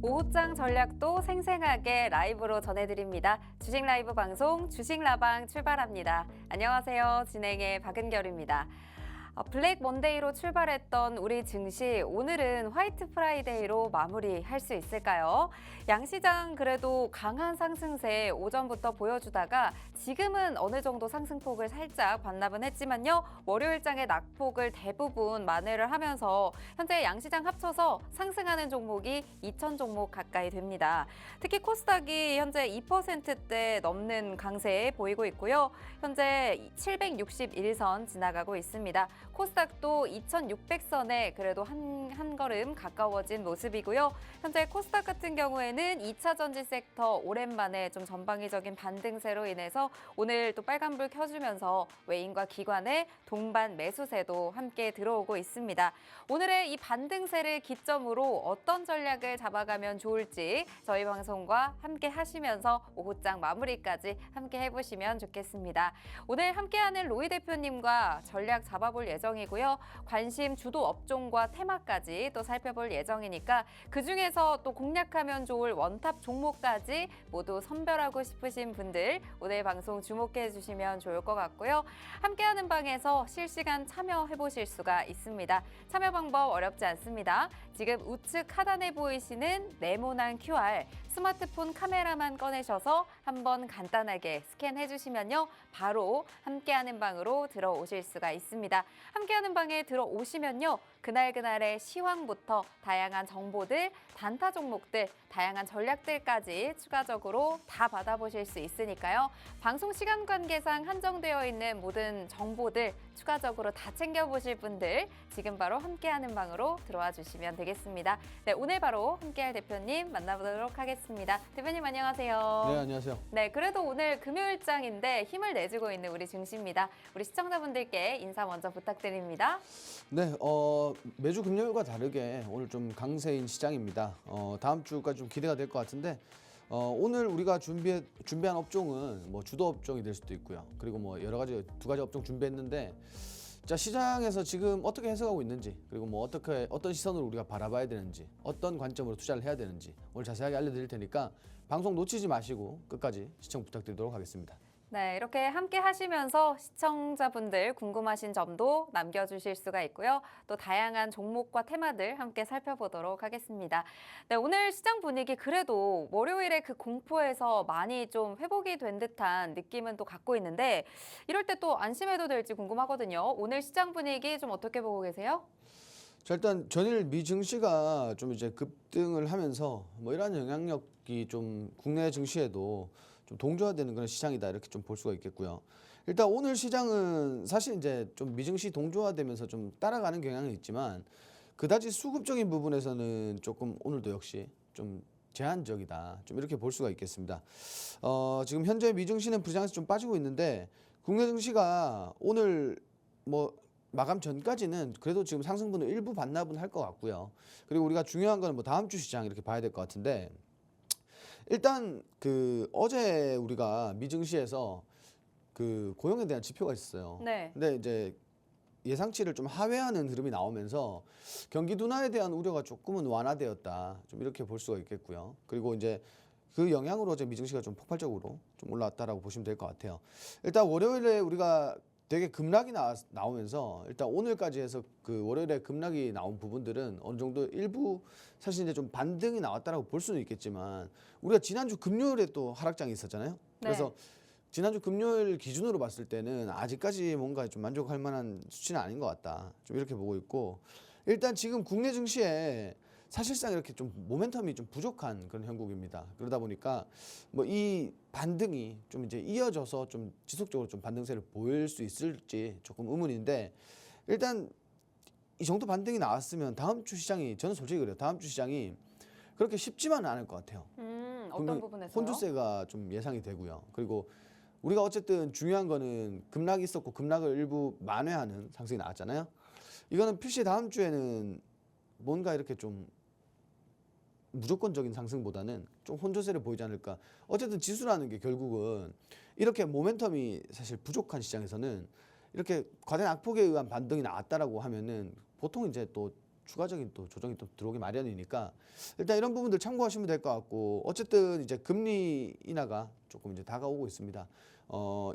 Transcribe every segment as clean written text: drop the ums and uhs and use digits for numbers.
오후장 전략도 생생하게 라이브로 전해드립니다. 주식 라이브 방송 주식라방 출발합니다. 안녕하세요. 진행의 박은결입니다. 블랙 먼데이로 출발했던 우리 증시 오늘은 화이트 프라이데이로 마무리할 수 있을까요? 양시장 그래도 강한 상승세 오전부터 보여주다가 지금은 어느 정도 상승폭을 살짝 반납은 했지만요. 월요일장의 낙폭을 대부분 만회를 하면서 현재 양시장 합쳐서 상승하는 종목이 2,000 종목 가까이 됩니다. 특히 코스닥이 현재 2%대 넘는 강세 보이고 있고요. 현재 761선 지나가고 있습니다. 코스닥도 2,600선에 그래도 한 걸음 가까워진 모습이고요. 현재 코스닥 같은 경우에는 2차 전지 섹터 오랜만에 좀 전방위적인 반등세로 인해서 오늘 또 빨간불 켜주면서 외인과 기관의 동반 매수세도 함께 들어오고 있습니다. 오늘의 이 반등세를 기점으로 어떤 전략을 잡아가면 좋을지 저희 방송과 함께 하시면서 오후장 마무리까지 함께 해보시면 좋겠습니다. 오늘 함께하는 로이 대표님과 전략 잡아볼 예정이고요. 관심 주도 업종과 테마까지 또 살펴볼 예정이니까 그중에서 또 공략하면 좋을 원탑 종목까지 모두 선별하고 싶으신 분들 오늘 방송 주목해 주시면 좋을 것 같고요. 함께하는 방에서 실시간 참여해 보실 수가 있습니다. 참여 방법 어렵지 않습니다. 지금 우측 하단에 보이시는 네모난 QR 스마트폰 카메라만 꺼내셔서 한번 간단하게 스캔해 주시면요. 바로 함께하는 방으로 들어오실 수가 있습니다. 함께하는 방에 들어오시면요. 그날그날의 시황부터 다양한 정보들, 단타 종목들, 다양한 전략들까지 추가적으로 다 받아보실 수 있으니까요. 방송 시간 관계상 한정되어 있는 모든 정보들 추가적으로 다 챙겨보실 분들 지금 바로 함께하는 방으로 들어와 주시면 되겠습니다. 네, 오늘 바로 함께할 대표님 만나보도록 하겠습니다. 대표님 안녕하세요. 네, 안녕하세요. 네, 그래도 오늘 금요일장인데 힘을 내주고 있는 우리 증시입니다. 우리 시청자분들께 인사 먼저 부탁드립니다. 네, 매주 금요일과 다르게 오늘 좀 강세인 시장입니다. 다음 주까지 좀 기대가 될 것 같은데 오늘 우리가 준비한 업종은 뭐 주도 업종이 될 수도 있고요. 그리고 뭐 여러 가지 두 가지 업종 준비했는데 자, 시장에서 지금 어떻게 해석하고 있는지 그리고 뭐 어떤 시선으로 우리가 바라봐야 되는지 어떤 관점으로 투자를 해야 되는지 오늘 자세하게 알려드릴 테니까 방송 놓치지 마시고 끝까지 시청 부탁드리도록 하겠습니다. 네, 이렇게 함께 하시면서 시청자분들 궁금하신 점도 남겨주실 수가 있고요. 또 다양한 종목과 테마들 함께 살펴보도록 하겠습니다. 네, 오늘 시장 분위기 그래도 월요일에 그 공포에서 많이 좀 회복이 된 듯한 느낌은 또 갖고 있는데 이럴 때 또 안심해도 될지 궁금하거든요. 오늘 시장 분위기 좀 어떻게 보고 계세요? 자, 일단 전일 미 증시가 좀 이제 급등을 하면서 뭐 이러한 영향력이 좀 국내 증시에도 좀 동조화되는 그런 시장이다 이렇게 좀 볼 수가 있겠고요. 일단 오늘 시장은 사실 이제 좀 미증시 동조화되면서 좀 따라가는 경향은 있지만 그다지 수급적인 부분에서는 조금 오늘도 역시 좀 제한적이다 좀 이렇게 볼 수가 있겠습니다. 지금 현재 미증시는 부장에서 좀 빠지고 있는데 국내 증시가 오늘 뭐 마감 전까지는 그래도 지금 상승분을 일부 반납은 할 것 같고요. 그리고 우리가 중요한 거는 뭐 다음 주 시장 이렇게 봐야 될 것 같은데 일단 그 어제 우리가 미증시에서 그 고용에 대한 지표가 있었어요. 네. 근데 이제 예상치를 좀 하회하는 흐름이 나오면서 경기 둔화에 대한 우려가 조금은 완화되었다. 좀 이렇게 볼 수가 있겠고요. 그리고 이제 그 영향으로 어제 미증시가 좀 폭발적으로 좀 올라왔다라고 보시면 될 것 같아요. 일단 월요일에 우리가 되게 급락이 나오면서 일단 오늘까지 해서 그 월요일에 급락이 나온 부분들은 어느 정도 일부 사실 이제 좀 반등이 나왔다라고 볼 수는 있겠지만 우리가 지난주 금요일에 또 하락장이 있었잖아요. 그래서 지난주 금요일 기준으로 봤을 때는 아직까지 뭔가 좀 만족할 만한 수치는 아닌 것 같다. 좀 이렇게 보고 있고 일단 지금 국내 증시에 사실상 이렇게 좀 모멘텀이 좀 부족한 그런 형국입니다. 그러다 보니까 뭐 이 반등이 좀 이제 이어져서 좀 지속적으로 좀 반등세를 보일 수 있을지 조금 의문인데 일단 이 정도 반등이 나왔으면 다음 주 시장이 저는 솔직히 그래요. 다음 주 시장이 그렇게 쉽지만은 않을 것 같아요. 어떤 부분에서요? 혼주세가 좀 예상이 되고요. 그리고 우리가 어쨌든 중요한 거는 급락이 있었고 급락을 일부 만회하는 상승이 나왔잖아요. 이거는 필시 다음 주에는 뭔가 이렇게 좀 무조건적인 상승보다는 좀 혼조세를 보이지 않을까. 어쨌든 지수라는 게 결국은 이렇게 모멘텀이 사실 부족한 시장에서는 이렇게 과대 낙폭에 의한 반등이 나왔다라고 하면은 보통 이제 또 추가적인 또 조정이 또 들어오기 마련이니까 일단 이런 부분들 참고하시면 될 것 같고 어쨌든 이제 금리 인하가 조금 이제 다가오고 있습니다.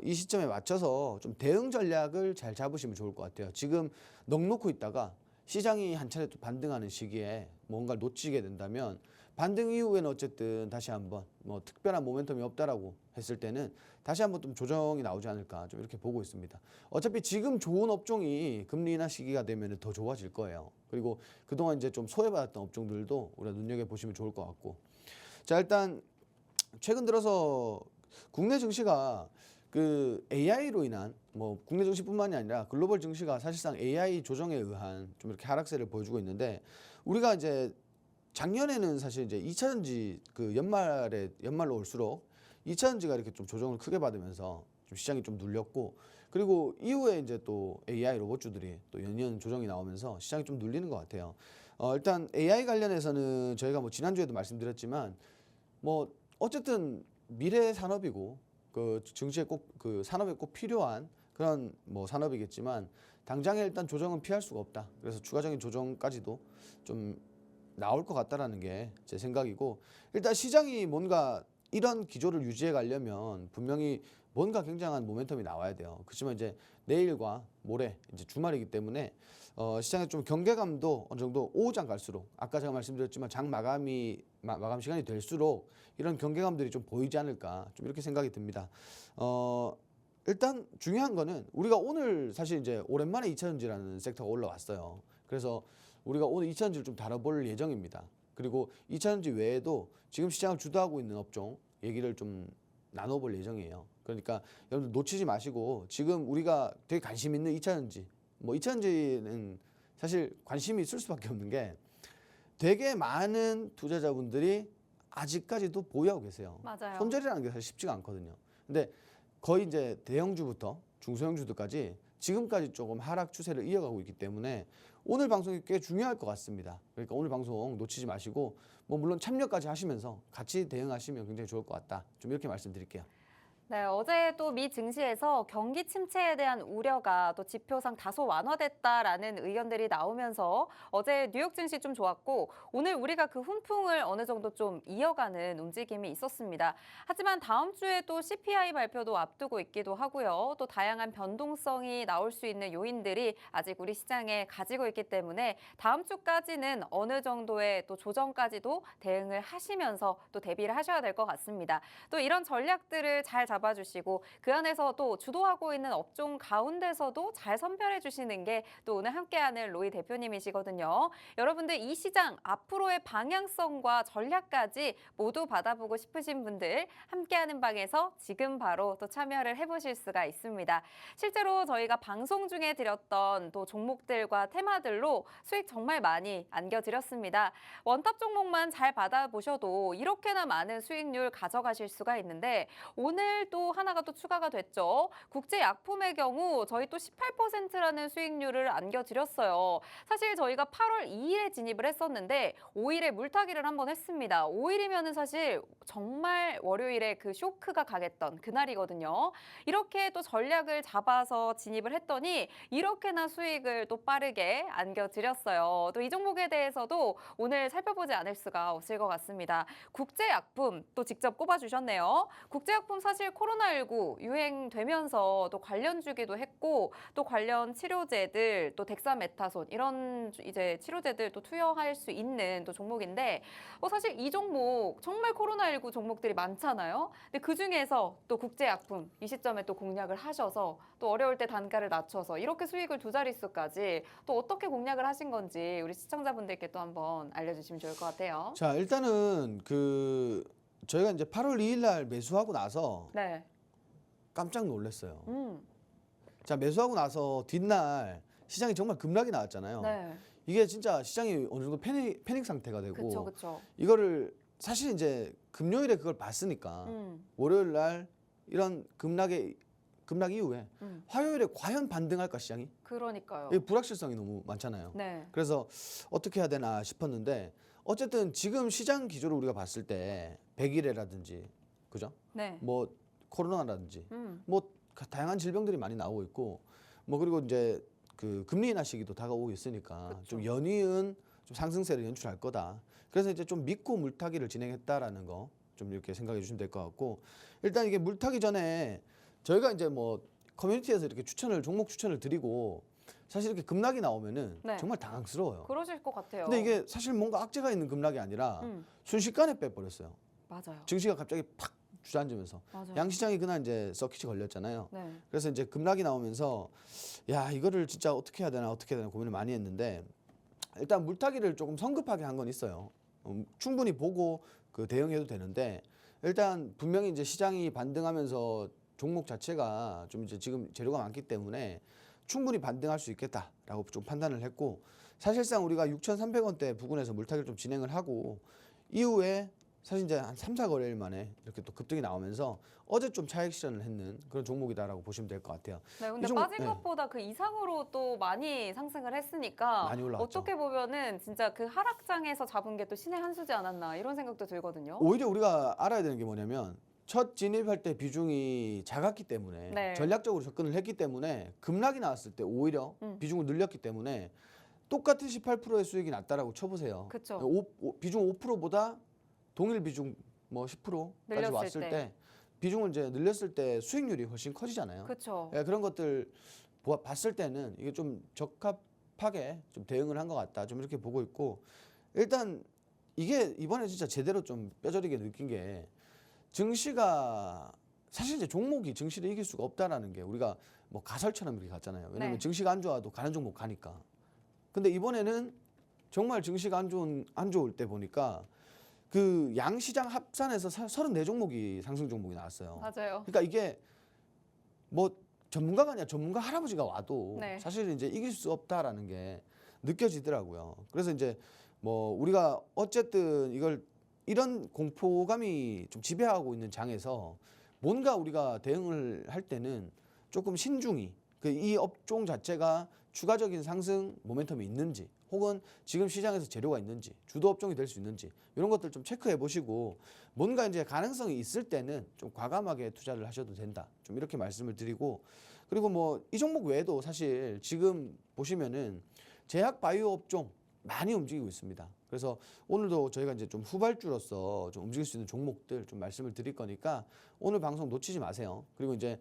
이 시점에 맞춰서 좀 대응 전략을 잘 잡으시면 좋을 것 같아요. 지금 넋놓고 있다가 시장이 한 차례 또 반등하는 시기에 뭔가를 놓치게 된다면 반등 이후에는 어쨌든 다시 한번 뭐 특별한 모멘텀이 없다라고 했을 때는 다시 한번 좀 조정이 나오지 않을까 좀 이렇게 보고 있습니다. 어차피 지금 좋은 업종이 금리 인하 시기가 되면 더 좋아질 거예요. 그리고 그동안 이제 좀 소외받았던 업종들도 우리가 눈여겨 보시면 좋을 것 같고. 자, 일단 최근 들어서 국내 증시가 그 AI로 인한 뭐 국내 증시뿐만이 아니라 글로벌 증시가 사실상 AI 조정에 의한 좀 이렇게 하락세를 보여주고 있는데 우리가 이제 작년에는 사실 이제 2차전지 그 연말로 올수록 2차전지가 이렇게 좀 조정을 크게 받으면서 좀 시장이 좀 눌렸고 그리고 이후에 이제 또 AI 로봇주들이 또 연이은 조정이 나오면서 시장이 좀 눌리는 것 같아요. 일단 AI 관련해서는 저희가 뭐 지난주에도 말씀드렸지만 뭐 어쨌든 미래 산업이고 그 증시에 꼭 그 산업에 꼭 필요한 그런 뭐 산업이겠지만 당장에 일단 조정은 피할 수가 없다. 그래서 추가적인 조정까지도 좀 나올 것 같다라는 게 제 생각이고 일단 시장이 뭔가 이런 기조를 유지해 가려면 분명히 뭔가 굉장한 모멘텀이 나와야 돼요. 그렇지만 이제 내일과 모레 이제 주말이기 때문에 시장에 좀 경계감도 어느 정도 오후장 갈수록 아까 제가 말씀드렸지만 장 마감 시간이 될수록 이런 경계감들이 좀 보이지 않을까 좀 이렇게 생각이 듭니다. 일단 중요한 거는 우리가 오늘 사실 이제 오랜만에 2차전지라는 섹터가 올라왔어요. 그래서 우리가 오늘 2차전지를 좀 다뤄볼 예정입니다. 그리고 2차전지 외에도 지금 시장을 주도하고 있는 업종 얘기를 좀 나눠볼 예정이에요. 그러니까 여러분들 놓치지 마시고 지금 우리가 되게 관심 있는 2차전지 뭐 2차전지는 사실 관심이 있을 수밖에 없는 게 되게 많은 투자자분들이 아직까지도 보유하고 계세요. 맞아요. 손절이라는 게 사실 쉽지가 않거든요. 근데 거의 이제 대형주부터 중소형주들까지 지금까지 조금 하락 추세를 이어가고 있기 때문에 오늘 방송이 꽤 중요할 것 같습니다. 그러니까 오늘 방송 놓치지 마시고 뭐 물론 참여까지 하시면서 같이 대응하시면 굉장히 좋을 것 같다. 좀 이렇게 말씀드릴게요. 네, 어제 또 미 증시에서 경기 침체에 대한 우려가 또 지표상 다소 완화됐다라는 의견들이 나오면서 어제 뉴욕 증시 좀 좋았고 오늘 우리가 그 훈풍을 어느 정도 좀 이어가는 움직임이 있었습니다. 하지만 다음 주에 또 CPI 발표도 앞두고 있기도 하고요. 또 다양한 변동성이 나올 수 있는 요인들이 아직 우리 시장에 가지고 있기 때문에 다음 주까지는 어느 정도의 또 조정까지도 대응을 하시면서 또 대비를 하셔야 될 것 같습니다. 또 이런 전략들을 잘 잡아주시고 그 안에서 또 주도하고 있는 업종 가운데서도 잘 선별해 주시는 게 또 오늘 함께하는 로이 대표님이시거든요. 여러분들 이 시장 앞으로의 방향성과 전략까지 모두 받아보고 싶으신 분들 함께하는 방에서 지금 바로 또 참여를 해보실 수가 있습니다. 실제로 저희가 방송 중에 드렸던 또 종목들과 테마들로 수익 정말 많이 안겨드렸습니다. 원탑 종목만 잘 받아보셔도 이렇게나 많은 수익률 가져가실 수가 있는데 오늘 또 하나가 또 추가가 됐죠. 국제약품의 경우 저희 또 18%라는 수익률을 안겨드렸어요. 사실 저희가 8월 2일에 진입을 했었는데 5일에 물타기를 한번 했습니다. 5일이면은 사실 정말 월요일에 그 쇼크가 가겠던 그날이거든요. 이렇게 또 전략을 잡아서 진입을 했더니 이렇게나 수익을 또 빠르게 안겨드렸어요. 또 이 종목에 대해서도 오늘 살펴보지 않을 수가 없을 것 같습니다. 국제약품 또 직접 꼽아주셨네요. 국제약품 사실 코로나19 유행되면서 또 관련주기도 했고 또 관련 치료제들 또 덱사메타손 이런 이제 치료제들 또 투여할 수 있는 또 종목인데 사실 이 종목 정말 코로나19 종목들이 많잖아요. 근데 그 중에서 또 국제약품 이 시점에 또 공략을 하셔서 또 어려울 때 단가를 낮춰서 이렇게 수익을 두 자릿수까지 또 어떻게 공략을 하신 건지 우리 시청자분들께 또 한번 알려주시면 좋을 것 같아요. 자, 일단은 그 저희가 이제 8월 2일 날 매수하고 나서 네. 깜짝 놀랐어요. 자, 매수하고 나서 뒷날 시장이 정말 급락이 나왔잖아요. 네. 이게 진짜 시장이 어느 정도 패닉 상태가 되고 그렇죠, 그렇죠. 이거를 사실 이제 금요일에 그걸 봤으니까 월요일 날 이런 급락 이후에 화요일에 과연 반등할까 시장이? 그러니까요. 이 불확실성이 너무 많잖아요. 네. 그래서 어떻게 해야 되나 싶었는데 어쨌든 지금 시장 기조를 우리가 봤을 때 100일에라든지 그죠? 네. 뭐 코로나라든지 뭐 다양한 질병들이 많이 나오고 있고 뭐 그리고 이제 그 금리 인하 시기도 다가오고 있으니까 그쵸. 좀 연이은 좀 상승세를 연출할 거다. 그래서 이제 좀 믿고 물타기를 진행했다라는 거 좀 이렇게 생각해 주시면 될 것 같고, 일단 이게 물타기 전에 저희가 이제 뭐 커뮤니티에서 이렇게 종목 추천을 드리고 사실 이렇게 급락이 나오면은 네. 정말 당황스러워요. 그러실 것 같아요. 근데 이게 사실 뭔가 악재가 있는 급락이 아니라 순식간에 빼버렸어요. 맞아요. 증시가 갑자기 팍 주저앉으면서 맞아요. 양시장이 그날 이제 서킷이 걸렸잖아요. 네. 그래서 이제 급락이 나오면서 야 이거를 진짜 어떻게 해야 되나 고민을 많이 했는데, 일단 물타기를 조금 성급하게 한 건 있어요. 충분히 보고 그 대응해도 되는데, 일단 분명히 이제 시장이 반등하면서 종목 자체가 좀 이제 지금 재료가 많기 때문에 충분히 반등할 수 있겠다라고 좀 판단을 했고, 사실상 우리가 6,300원대 부근에서 물타기를 좀 진행을 하고 이후에 사실 이제 한 3, 4거래일 만에 이렇게 또 급등이 나오면서 어제 좀 차익 실현을 했는 그런 종목이다라고 보시면 될 것 같아요. 네, 근데 이 종목, 빠진 네. 것보다 그 이상으로 또 많이 상승을 했으니까 많이 올라왔죠. 어떻게 보면은 진짜 그 하락장에서 잡은 게 또 신의 한 수지 않았나 이런 생각도 들거든요. 오히려 우리가 알아야 되는 게 뭐냐면, 첫 진입할 때 비중이 작았기 때문에 네. 전략적으로 접근을 했기 때문에 급락이 나왔을 때 오히려 비중을 늘렸기 때문에 똑같은 18%의 수익이 났다라고 쳐보세요. 그쵸. 비중 5%보다 동일 비중 뭐 10%까지 늘렸을 왔을 때. 때 비중을 이제 늘렸을 때 수익률이 훨씬 커지잖아요. 그렇죠. 예, 그런 것들 봤을 때는 이게 좀 적합하게 좀 대응을 한 것 같다. 좀 이렇게 보고 있고, 일단 이게 이번에 진짜 제대로 좀 뼈저리게 느낀 게, 증시가 사실 이제 종목이 증시를 이길 수가 없다라는 게 우리가 뭐 가설처럼 이렇게 갔잖아요. 왜냐면 네. 증시가 안 좋아도 가는 종목 가니까. 근데 이번에는 정말 증시가 안 좋을 때 보니까 그 양시장 합산해서 34종목이 상승 종목이 나왔어요. 맞아요. 그러니까 이게 뭐 전문가가 아니라 전문가 할아버지가 와도 네. 사실 이제 이길 수 없다라는 게 느껴지더라고요. 그래서 이제 뭐 우리가 어쨌든 이런 공포감이 좀 지배하고 있는 장에서 뭔가 우리가 대응을 할 때는 조금 신중히 이 업종 자체가 추가적인 상승 모멘텀이 있는지, 혹은 지금 시장에서 재료가 있는지, 주도 업종이 될 수 있는지 이런 것들 좀 체크해 보시고, 뭔가 이제 가능성이 있을 때는 좀 과감하게 투자를 하셔도 된다. 좀 이렇게 말씀을 드리고, 그리고 뭐 이 종목 외에도 사실 지금 보시면은 제약 바이오 업종 많이 움직이고 있습니다. 그래서 오늘도 저희가 이제 좀 후발주로서 좀 움직일 수 있는 종목들 좀 말씀을 드릴 거니까 오늘 방송 놓치지 마세요. 그리고 이제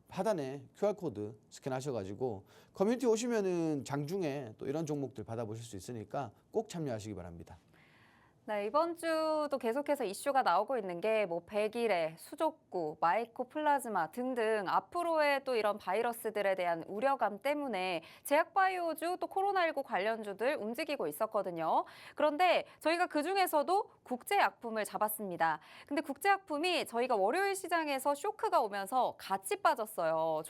하단에 QR코드 스캔하셔가지고 커뮤니티 오시면은 장중에 또 이런 종목들 받아보실 수 있으니까 꼭 참여하시기 바랍니다. 네, 이번 주도 계속해서 이슈가 나오고 있는 게 뭐 백일해, 수족구, 마이코플라즈마 등등 앞으로의 또 이런 바이러스들에 대한 우려감 때문에 제약바이오주 또 코로나19 관련주들 움직이고 있었거든요. 그런데 저희가 그중에서도 국제약품을 잡았습니다. 근데 국제약품이 저희가 월요일 시장에서 쇼크가 오면서 같이 빠졌어요.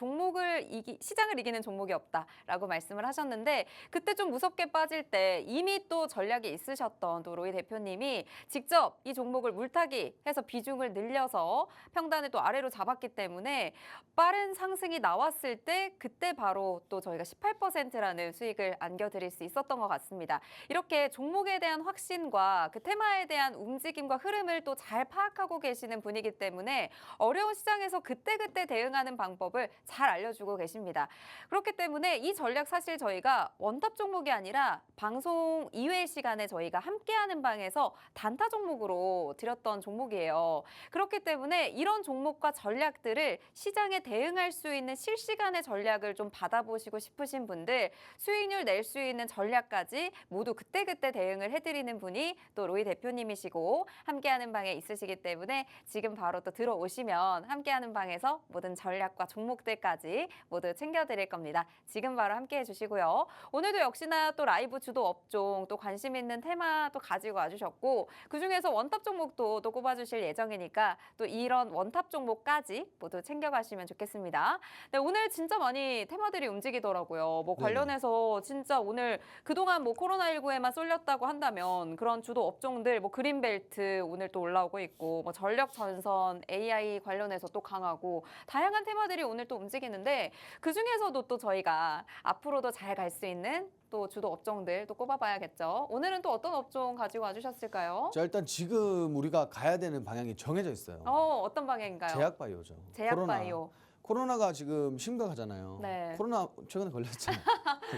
시장을 이기는 종목이 없다라고 말씀을 하셨는데, 그때 좀 무섭게 빠질 때 이미 또 전략이 있으셨던 또 로이 대표님이 직접 이 종목을 물타기 해서 비중을 늘려서 평단을 또 아래로 잡았기 때문에 빠른 상승이 나왔을 때 그때 바로 또 저희가 18%라는 수익을 안겨드릴 수 있었던 것 같습니다. 이렇게 종목에 대한 확신과 그 테마에 대한 움직임과 흐름을 또 잘 파악하고 계시는 분이기 때문에 어려운 시장에서 그때그때 대응하는 방법을 잘 알려주고 계십니다. 그렇기 때문에 이 전략 사실 저희가 원탑 종목이 아니라 방송 이외의 시간에 저희가 함께하는 방에서 단타 종목으로 드렸던 종목이에요. 그렇기 때문에 이런 종목과 전략들을 시장에 대응할 수 있는 실시간의 전략을 좀 받아보시고 싶으신 분들, 수익률 낼 수 있는 전략까지 모두 그때그때 대응을 해드리는 분이 또 로이 대표님이시고 함께하는 방에 있으시기 때문에 지금 바로 또 들어오시면 함께하는 방에서 모든 전략과 종목들까지 모두 챙겨드릴 겁니다. 지금 바로 함께해 주시고요. 오늘도 역시나 또 라이브 주도 업종 또 관심 있는 테마 또 가지고 와주셨고, 그중에서 원탑 종목도 또 꼽아주실 예정이니까 또 이런 원탑 종목까지 모두 챙겨가시면 좋겠습니다. 네, 오늘 진짜 많이 테마들이 움직이더라고요. 뭐 관련해서 진짜 오늘 그동안 뭐 코로나19에만 쏠렸다고 한다면 그런 주도 업종들 뭐 그린벨트 오늘 또 올라오고 있고, 뭐 전력 전선, AI 관련해서 또 강하고 다양한 테마들이 오늘 또 움직이는데, 그중에서도 또 저희가 앞으로도 잘 갈 수 있는 또 주도 업종들 또 꼽아봐야겠죠. 오늘은 또 어떤 업종 가지고 와주셨을까요? 자, 일단 지금 우리가 가야 되는 방향이 정해져 있어요. 어떤 방향인가요? 제약바이오죠. 제약바이오. 코로나가 지금 심각하잖아요. 네. 코로나 최근에 걸렸잖아요.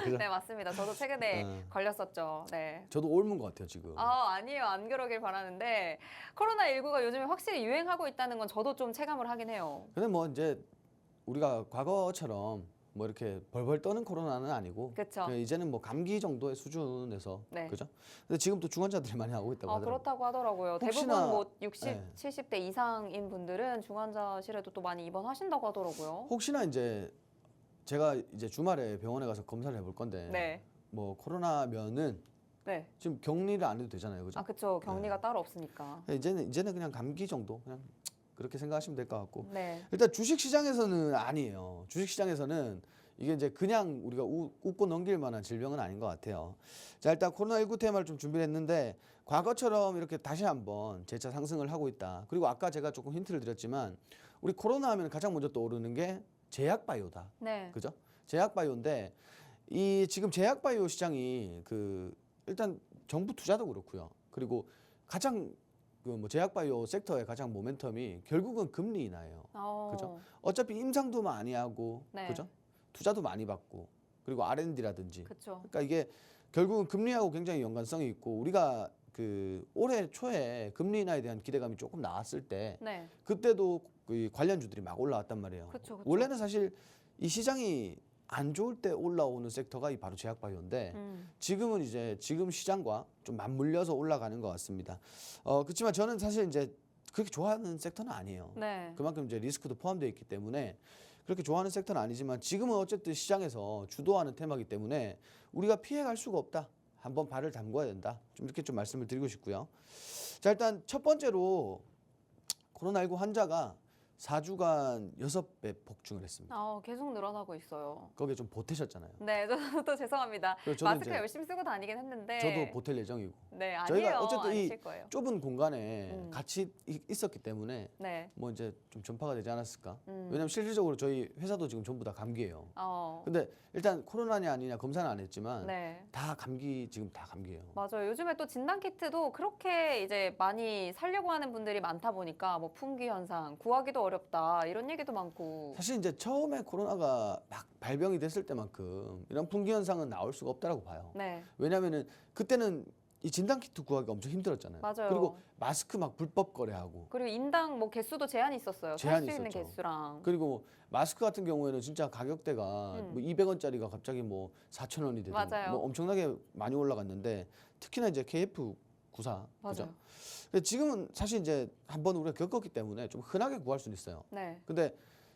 그죠? 네, 맞습니다. 저도 최근에 네. 걸렸었죠. 네. 저도 옮은 것 같아요 지금. 아니에요. 안 그러길 바라는데 코로나19가 요즘에 확실히 유행하고 있다는 건 저도 좀 체감을 하긴 해요. 근데 뭐 이제 우리가 과거처럼 뭐 이렇게 벌벌 떠는 코로나는 아니고 그렇죠. 그냥 이제는 뭐 감기 정도의 수준에서 네. 그죠? 근데 지금 또 중환자들이 많이 하고 있다고 하더라고요. 그렇다고 하더라고요. 혹시나- 대부분 뭐 60, 네. 70대 이상인 분들은 중환자실에도 또 많이 입원하신다고 하더라고요. 혹시나 이제 제가 이제 주말에 병원에 가서 검사를 해볼 건데 네. 뭐 코로나면은 네. 지금 격리를 안 해도 되잖아요, 그죠? 그렇죠. 격리가 따로 없으니까. 이제는 그냥 감기 정도 그냥 그렇게 생각하시면 될 것 같고 네. 일단 주식 시장에서는 아니에요. 주식 시장에서는 이게 이제 그냥 우리가 웃고 넘길 만한 질병은 아닌 것 같아요. 자, 일단 코로나19 테마를 좀 준비를 했는데 과거처럼 이렇게 다시 한번 재차 상승을 하고 있다. 그리고 아까 제가 조금 힌트를 드렸지만 우리 코로나 하면 가장 먼저 떠오르는 게 제약바이오다. 네. 그죠? 제약바이오인데 이 지금 제약바이오 시장이 일단 정부 투자도 그렇고요. 그리고 가장 뭐 제약바이오 섹터의 가장 모멘텀이 결국은 금리 인하예요. 그죠? 어차피 임상도 많이 하고 네. 그죠? 투자도 많이 받고 그리고 R&D라든지 그렇죠. 그러니까 이게 결국은 금리하고 굉장히 연관성이 있고 우리가 올해 초에 금리 인하에 대한 기대감이 조금 나왔을 때 네. 그때도 그 관련주들이 막 올라왔단 말이에요. 그쵸. 원래는 사실 이 시장이 안 좋을 때 올라오는 섹터가 바로 제약바이오인데 지금은 이제 지금 시장과 좀 맞물려서 올라가는 것 같습니다. 그렇지만 저는 사실 이제 그렇게 좋아하는 섹터는 아니에요. 네. 그만큼 이제 리스크도 포함되어 있기 때문에 그렇게 좋아하는 섹터는 아니지만 지금은 어쨌든 시장에서 주도하는 테마이기 때문에 우리가 피해갈 수가 없다. 한번 발을 담궈야 된다. 좀 이렇게 좀 말씀을 드리고 싶고요. 자, 일단 첫 번째로 코로나19 환자가 4주간 6배 폭증을 했습니다. 계속 늘어나고 있어요. 거기에 좀 보태셨잖아요. 네, 저도 죄송합니다. 그래서 저도 마스크 이제 열심히 쓰고 다니긴 했는데. 저도 보탤 예정이고 네, 저희가 아니에요. 어쨌든 이 아니실 거예요. 좁은 공간에 같이 있었기 때문에 네. 뭐 이제 좀 전파가 되지 않았을까? 음. 왜냐면 실질적으로 저희 회사도 지금 전부 다 감기예요. 어. 근데 일단 코로나냐 아니냐 검사는 안 했지만 네. 다 감기 지금 다 감기예요. 맞아요. 요즘에 또 진단 키트도 그렇게 이제 많이 살려고 하는 분들이 많다 보니까 뭐 풍기 현상, 구하기도 어렵다 이런 얘기도 많고. 사실 이제 처음에 코로나가 막 발병이 됐을 때만큼 이런 풍기 현상은 나올 수가 없다라고 봐요. 네. 왜냐면은 그때는 이 진단 키트 구하기가 엄청 힘들었잖아요. 맞아요. 그리고 마스크 막 불법 거래하고 그리고 인당 뭐 개수도 제한이 있었어요. 살 제한이 수 있는 있었죠. 개수랑. 그리고 마스크 같은 경우에는 진짜 가격대가 뭐 200원짜리가 갑자기 뭐 4,000원이 되든 맞아요. 뭐 엄청나게 많이 올라갔는데 특히나 이제 KF94 그죠? 맞아요. 근데 지금은 사실 이제 한번 우리가 겪었기 때문에 좀 흔하게 구할 수는 있어요. 네. 근데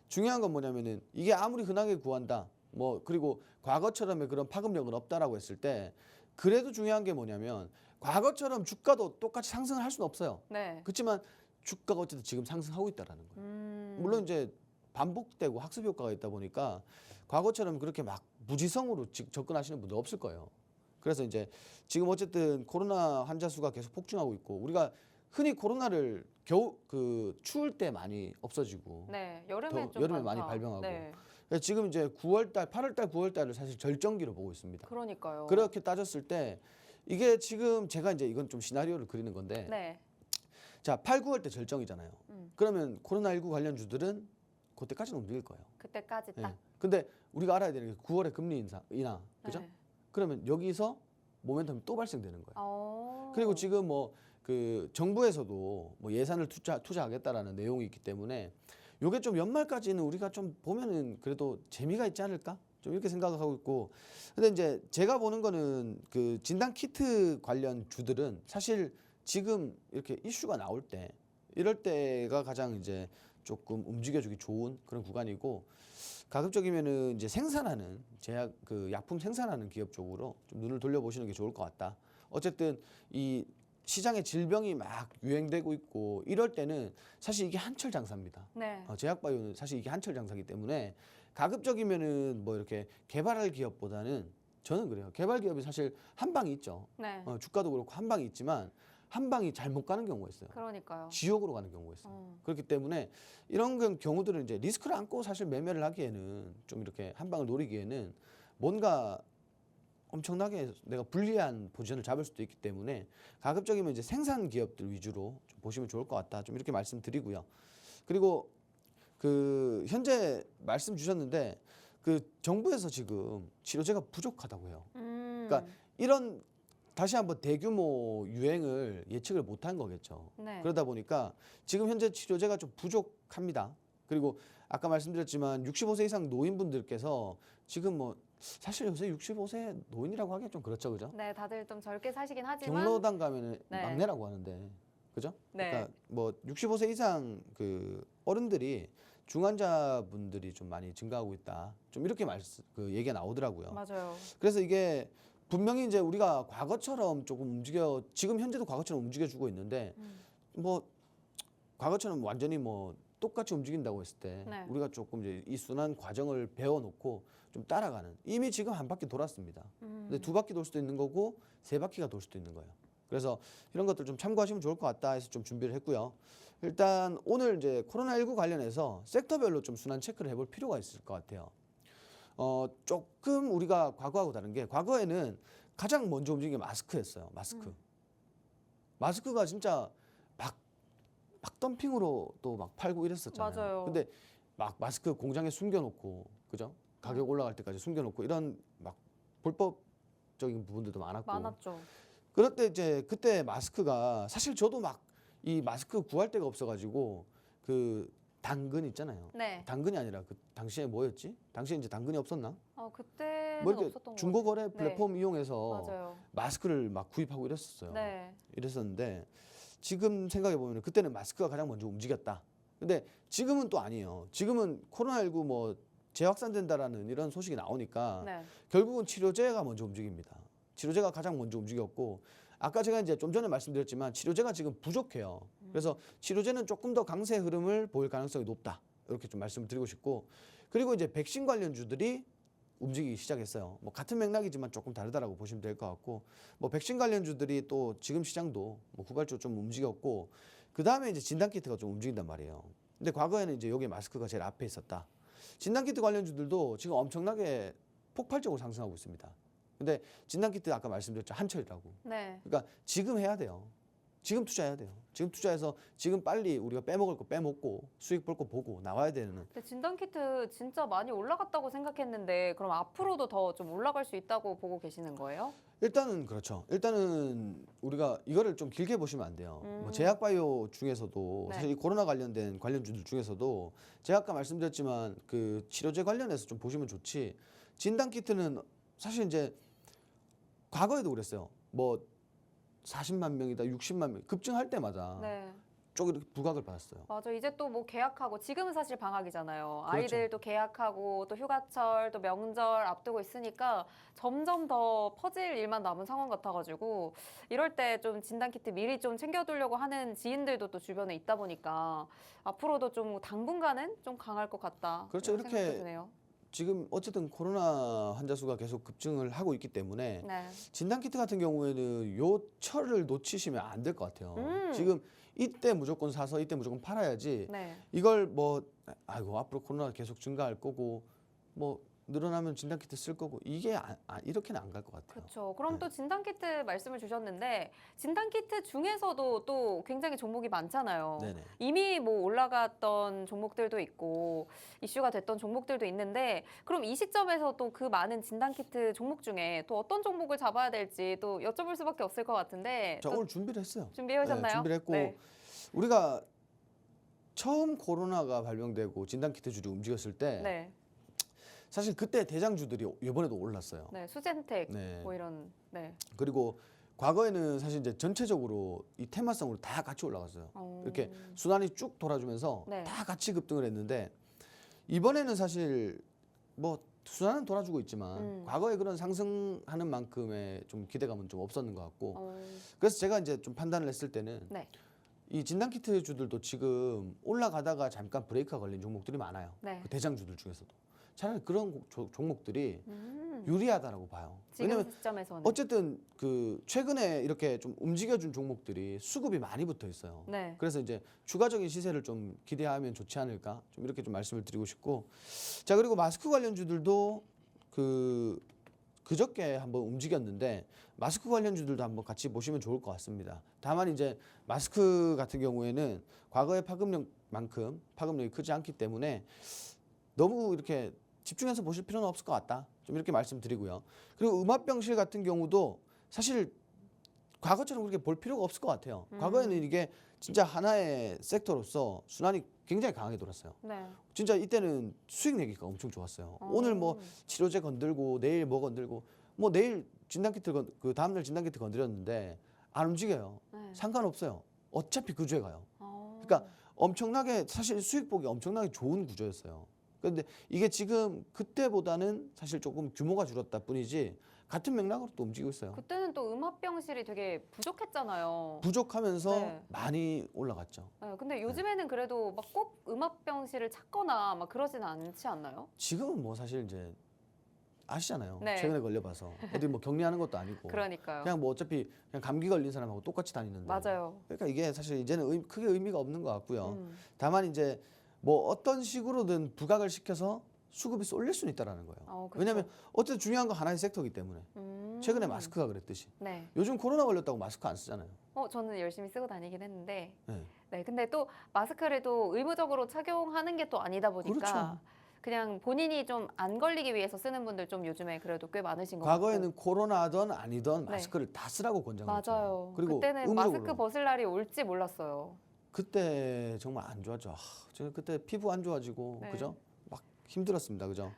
중요한 건 뭐냐면은 이게 아무리 흔하게 구한다 뭐 그리고 과거처럼의 그런 파급력은 없다라고 했을 때 그래도 중요한 게 뭐냐면 과거처럼 주가도 똑같이 상승을 할 수는 없어요. 네. 그렇지만 주가가 어쨌든 지금 상승하고 있다라는 거예요. 물론 이제 반복되고 학습 효과가 있다 보니까 과거처럼 그렇게 막 무지성으로 접근하시는 분도 없을 거예요. 그래서 이제 지금 어쨌든 코로나 환자 수가 계속 폭증하고 있고 우리가 흔히 코로나를 겨우 추울 때 많이 없어지고 네. 여름에 좀 여름에 많다. 많이 발병하고 네. 그래서 지금 이제 9월달, 8월달, 9월달을 사실 절정기로 보고 있습니다. 그러니까요. 그렇게 따졌을 때 이게 지금 제가 이제 이건 좀 시나리오를 그리는 건데 네. 자 8, 9월 때 절정이잖아요. 그러면 코로나19 관련주들은 그때까지는 움직일 거예요. 그때까지 예. 딱. 근데 우리가 알아야 되는 게 9월에 금리 인하, 그죠? 네. 그러면 여기서 모멘텀이 또 발생되는 거예요. 오. 그리고 지금 뭐 정부에서도 뭐 예산을 투자하겠다라는 내용이 있기 때문에 요게 좀 연말까지는 우리가 좀 보면은 그래도 재미가 있지 않을까? 좀 이렇게 생각하고 있고. 근데 이제 제가 보는 거는 진단 키트 관련 주들은 사실 지금 이렇게 이슈가 나올 때 이럴 때가 가장 이제 조금 움직여주기 좋은 그런 구간이고 가급적이면은 이제 생산하는 제약 약품 생산하는 기업 쪽으로 좀 눈을 돌려보시는 게 좋을 것 같다. 어쨌든 이 시장에 질병이 막 유행되고 있고 이럴 때는 사실 이게 한철 장사입니다. 네. 제약바이오는 사실 이게 한철 장사이기 때문에 가급적이면은 뭐 이렇게 개발할 기업보다는 저는 그래요. 개발 기업이 사실 한 방이 있죠. 네. 주가도 그렇고 한 방이 있지만 한 방이 잘못 가는 경우가 있어요. 그러니까요. 지옥으로 가는 경우가 있어요. 그렇기 때문에 이런 경우들은 이제 리스크를 안고 사실 매매를 하기에는 좀 이렇게 한 방을 노리기에는 뭔가 엄청나게 내가 불리한 포지션을 잡을 수도 있기 때문에 가급적이면 이제 생산 기업들 위주로 좀 보시면 좋을 것 같다. 좀 이렇게 말씀드리고요. 그리고 그 현재 말씀 주셨는데 그 정부에서 지금 치료제가 부족하다고 해요. 그러니까 이런 다시 한번 대규모 유행을 예측을 못한 거겠죠. 네. 그러다 보니까 지금 현재 치료제가 좀 부족합니다. 그리고 아까 말씀드렸지만 65세 이상 노인분들께서 지금 뭐 사실 요새 65세 노인이라고 하기가 좀 그렇죠, 그죠? 네, 다들 좀 젊게 사시긴 하지만 경로당 가면은 네. 막내라고 하는데, 그죠? 네. 그러니까 뭐 65세 이상 그 어른들이 중환자분들이 좀 많이 증가하고 있다. 좀 이렇게 그 얘기가 나오더라고요. 맞아요. 그래서 이게 분명히 이제 우리가 과거처럼 조금 지금 현재도 과거처럼 움직여주고 있는데 뭐 과거처럼 완전히 뭐 똑같이 움직인다고 했을 때 네. 우리가 조금 이제 이 순환 과정을 배워놓고 좀 따라가는, 이미 지금 한 바퀴 돌았습니다. 근데 두 바퀴 돌 수도 있는 거고 세 바퀴가 돌 수도 있는 거예요. 그래서 이런 것들 좀 참고하시면 좋을 것 같다 해서 좀 준비를 했고요. 일단 오늘 이제 코로나19 관련해서 섹터별로 좀 순환 체크를 해볼 필요가 있을 것 같아요. 조금 우리가 과거하고 다른 게, 과거에는 가장 먼저 움직인 게 마스크였어요. 마스크가 진짜 막 덤핑으로 또 막 팔고 이랬었잖아요. 맞아요. 근데 막 마스크 공장에 숨겨놓고, 그죠? 가격 올라갈 때까지 숨겨놓고 이런 막 불법적인 부분들도 많았죠. 그럴 때 이제 그때 마스크가 사실 저도 막 이 마스크 구할 데가 없어가지고 그 당근 있잖아요. 네. 당근이 아니라 그 당시에 뭐였지? 당시에 이제 당근이 없었나? 그때는 뭐 이렇게 없었던 것 중고거래 같아요. 플랫폼 이용해서 맞아요. 마스크를 막 구입하고 이랬었어요. 네. 이랬었는데 지금 생각해 보면 그때는 마스크가 가장 먼저 움직였다. 근데 지금은 또 아니에요. 지금은 코로나19 뭐 재확산된다라는 이런 소식이 나오니까 네. 결국은 치료제가 먼저 움직입니다. 치료제가 가장 먼저 움직였고, 아까 제가 이제 좀 전에 말씀드렸지만 치료제가 지금 부족해요. 그래서 치료제는 조금 더 강세 흐름을 보일 가능성이 높다. 이렇게 좀 말씀을 드리고 싶고, 그리고 이제 백신 관련주들이 움직이기 시작했어요. 뭐 같은 맥락이지만 조금 다르다라고 보시면 될 것 같고, 뭐 백신 관련주들이 또 지금 시장도 뭐 후발주로 좀 움직였고, 그 다음에 이제 진단키트가 좀 움직인단 말이에요. 근데 과거에는 이제 여기 마스크가 제일 앞에 있었다. 진단키트 관련주들도 지금 엄청나게 폭발적으로 상승하고 있습니다. 근데 진단키트 아까 말씀드렸죠, 한철이라고. 네. 그러니까 지금 해야 돼요. 지금 투자해야 돼요. 지금 투자해서 지금 빨리 우리가 빼먹을 거 빼먹고 수익 볼 거 보고 나와야 되는. 근데 진단키트 진짜 많이 올라갔다고 생각했는데 그럼 앞으로도 더 좀 올라갈 수 있다고 보고 계시는 거예요? 일단은 그렇죠. 일단은 우리가 이거를 좀 길게 보시면 안 돼요. 뭐 제약바이오 중에서도 네. 사실 이 코로나 관련된 관련주들 중에서도 제가 아까 말씀드렸지만 그 치료제 관련해서 좀 보시면 좋지. 진단키트는 사실 이제 과거에도 그랬어요. 뭐 40만 명이다, 60만 명 급증할 때마다 네. 쪽 이렇게 부각을 받았어요. 맞아. 이제 또 뭐 계약하고 지금은 사실 방학이잖아요. 그렇죠. 아이들도 계약하고 또 휴가철 또 명절 앞두고 있으니까 점점 더 퍼질 일만 남은 상황 같아가지고 이럴 때 좀 진단키트 미리 좀 챙겨두려고 하는 지인들도 또 주변에 있다 보니까 앞으로도 좀 당분간은 좀 강할 것 같다. 그렇죠. 이런 생각도 이렇게 드네요. 지금 어쨌든 코로나 환자 수가 계속 급증을 하고 있기 때문에 네. 진단키트 같은 경우에는 요 철을 놓치시면 안 될 것 같아요. 지금 이때 무조건 사서 이때 무조건 팔아야지. 네. 이걸 뭐 아이고 앞으로 코로나 계속 증가할 거고 뭐 늘어나면 진단키트 쓸 거고 이게 이렇게는 안 갈 것 같아요. 그렇죠. 그럼 네. 또 진단키트 말씀을 주셨는데 진단키트 중에서도 또 굉장히 종목이 많잖아요. 네네. 이미 뭐 올라갔던 종목들도 있고 이슈가 됐던 종목들도 있는데 그럼 이 시점에서 또 그 많은 진단키트 종목 중에 또 어떤 종목을 잡아야 될지 또 여쭤볼 수밖에 없을 것 같은데 자 또 오늘 준비를 했어요. 준비해 오셨나요? 네, 준비를 했고 네. 우리가 처음 코로나가 발병되고 진단키트주들이 움직였을 때 네. 사실 그때 대장주들이 이번에도 올랐어요. 네. 수젠텍 네. 뭐 이런 네. 그리고 과거에는 사실 이제 전체적으로 이 테마성으로 다 같이 올라갔어요. 이렇게 순환이 쭉 돌아주면서 네. 다 같이 급등을 했는데 이번에는 사실 뭐 순환은 돌아주고 있지만 과거에 그런 상승하는 만큼의 좀 기대감은 좀 없었는 것 같고 그래서 제가 이제 좀 판단을 했을 때는 네. 이 진단키트 주들도 지금 올라가다가 잠깐 브레이크가 걸린 종목들이 많아요. 네. 그 대장주들 중에서도 차라리 그런 종목들이 유리하다라고 봐요. 지금 왜냐면 시점에서는 어쨌든 그 최근에 이렇게 좀 움직여준 종목들이 수급이 많이 붙어 있어요. 네. 그래서 이제 추가적인 시세를 좀 기대하면 좋지 않을까, 좀 이렇게 좀 말씀을 드리고 싶고, 자 그리고 마스크 관련주들도 그 그저께 한번 움직였는데 마스크 관련주들도 한번 같이 보시면 좋을 것 같습니다. 다만 이제 마스크 같은 경우에는 과거의 파급력만큼 파급력이 크지 않기 때문에 너무 이렇게 집중해서 보실 필요는 없을 것 같다. 좀 이렇게 말씀드리고요. 그리고 음압병실 같은 경우도 사실 과거처럼 그렇게 볼 필요가 없을 것 같아요. 과거에는 이게 진짜 하나의 섹터로서 순환이 굉장히 강하게 돌았어요. 네. 진짜 이때는 수익 내기가 엄청 좋았어요. 오늘 뭐 치료제 건들고 내일 뭐 건들고 뭐 내일 진단키트 그 다음날 진단키트 건드렸는데 안 움직여요. 네. 상관없어요. 어차피 그 주에 가요. 어. 그러니까 엄청나게 사실 수익 보기 엄청나게 좋은 구조였어요. 그런데 이게 지금 그때보다는 사실 조금 규모가 줄었다 뿐이지 같은 맥락으로 또 움직이고 있어요. 그때는 또 음압병실이 되게 부족했잖아요. 부족하면서 네. 많이 올라갔죠. 네, 근데 요즘에는 그래도 막 꼭 음압병실을 찾거나 막 그러진 않지 않나요? 지금은 뭐 사실 이제 아시잖아요. 네. 최근에 걸려봐서 어디 뭐 격리하는 것도 아니고 그러니까요. 그냥 뭐 어차피 그냥 감기 걸린 사람하고 똑같이 다니는데. 맞아요. 그러니까 이게 사실 이제는 크게 의미가 없는 것 같고요. 음. 다만 이제 뭐 어떤 식으로든 부각을 시켜서 수급이 쏠릴 수는 있다라는 거예요. 그쵸. 왜냐하면 어쨌든 중요한 건 하나의 섹터이기 때문에. 최근에 마스크가 그랬듯이. 네. 요즘 코로나 걸렸다고 마스크 안 쓰잖아요. 저는 열심히 쓰고 다니긴 했는데. 네. 네. 근데 또 마스크를 또 의무적으로 착용하는 게 또 아니다 보니까 그렇죠. 그냥 본인이 좀 안 걸리기 위해서 쓰는 분들 좀 요즘에 그래도 꽤 많으신 것 과거에는 코로나든 아니든 네. 마스크를 다 쓰라고 권장을 같아요. 했잖아요. 맞아요. 그리고 그때는 의무적으로. 마스크 벗을 날이 올지 몰랐어요. 그때 정말 안 좋았죠. 저는 그때 피부 안 좋아지고 네. 그죠? 막 힘들었습니다. 그죠?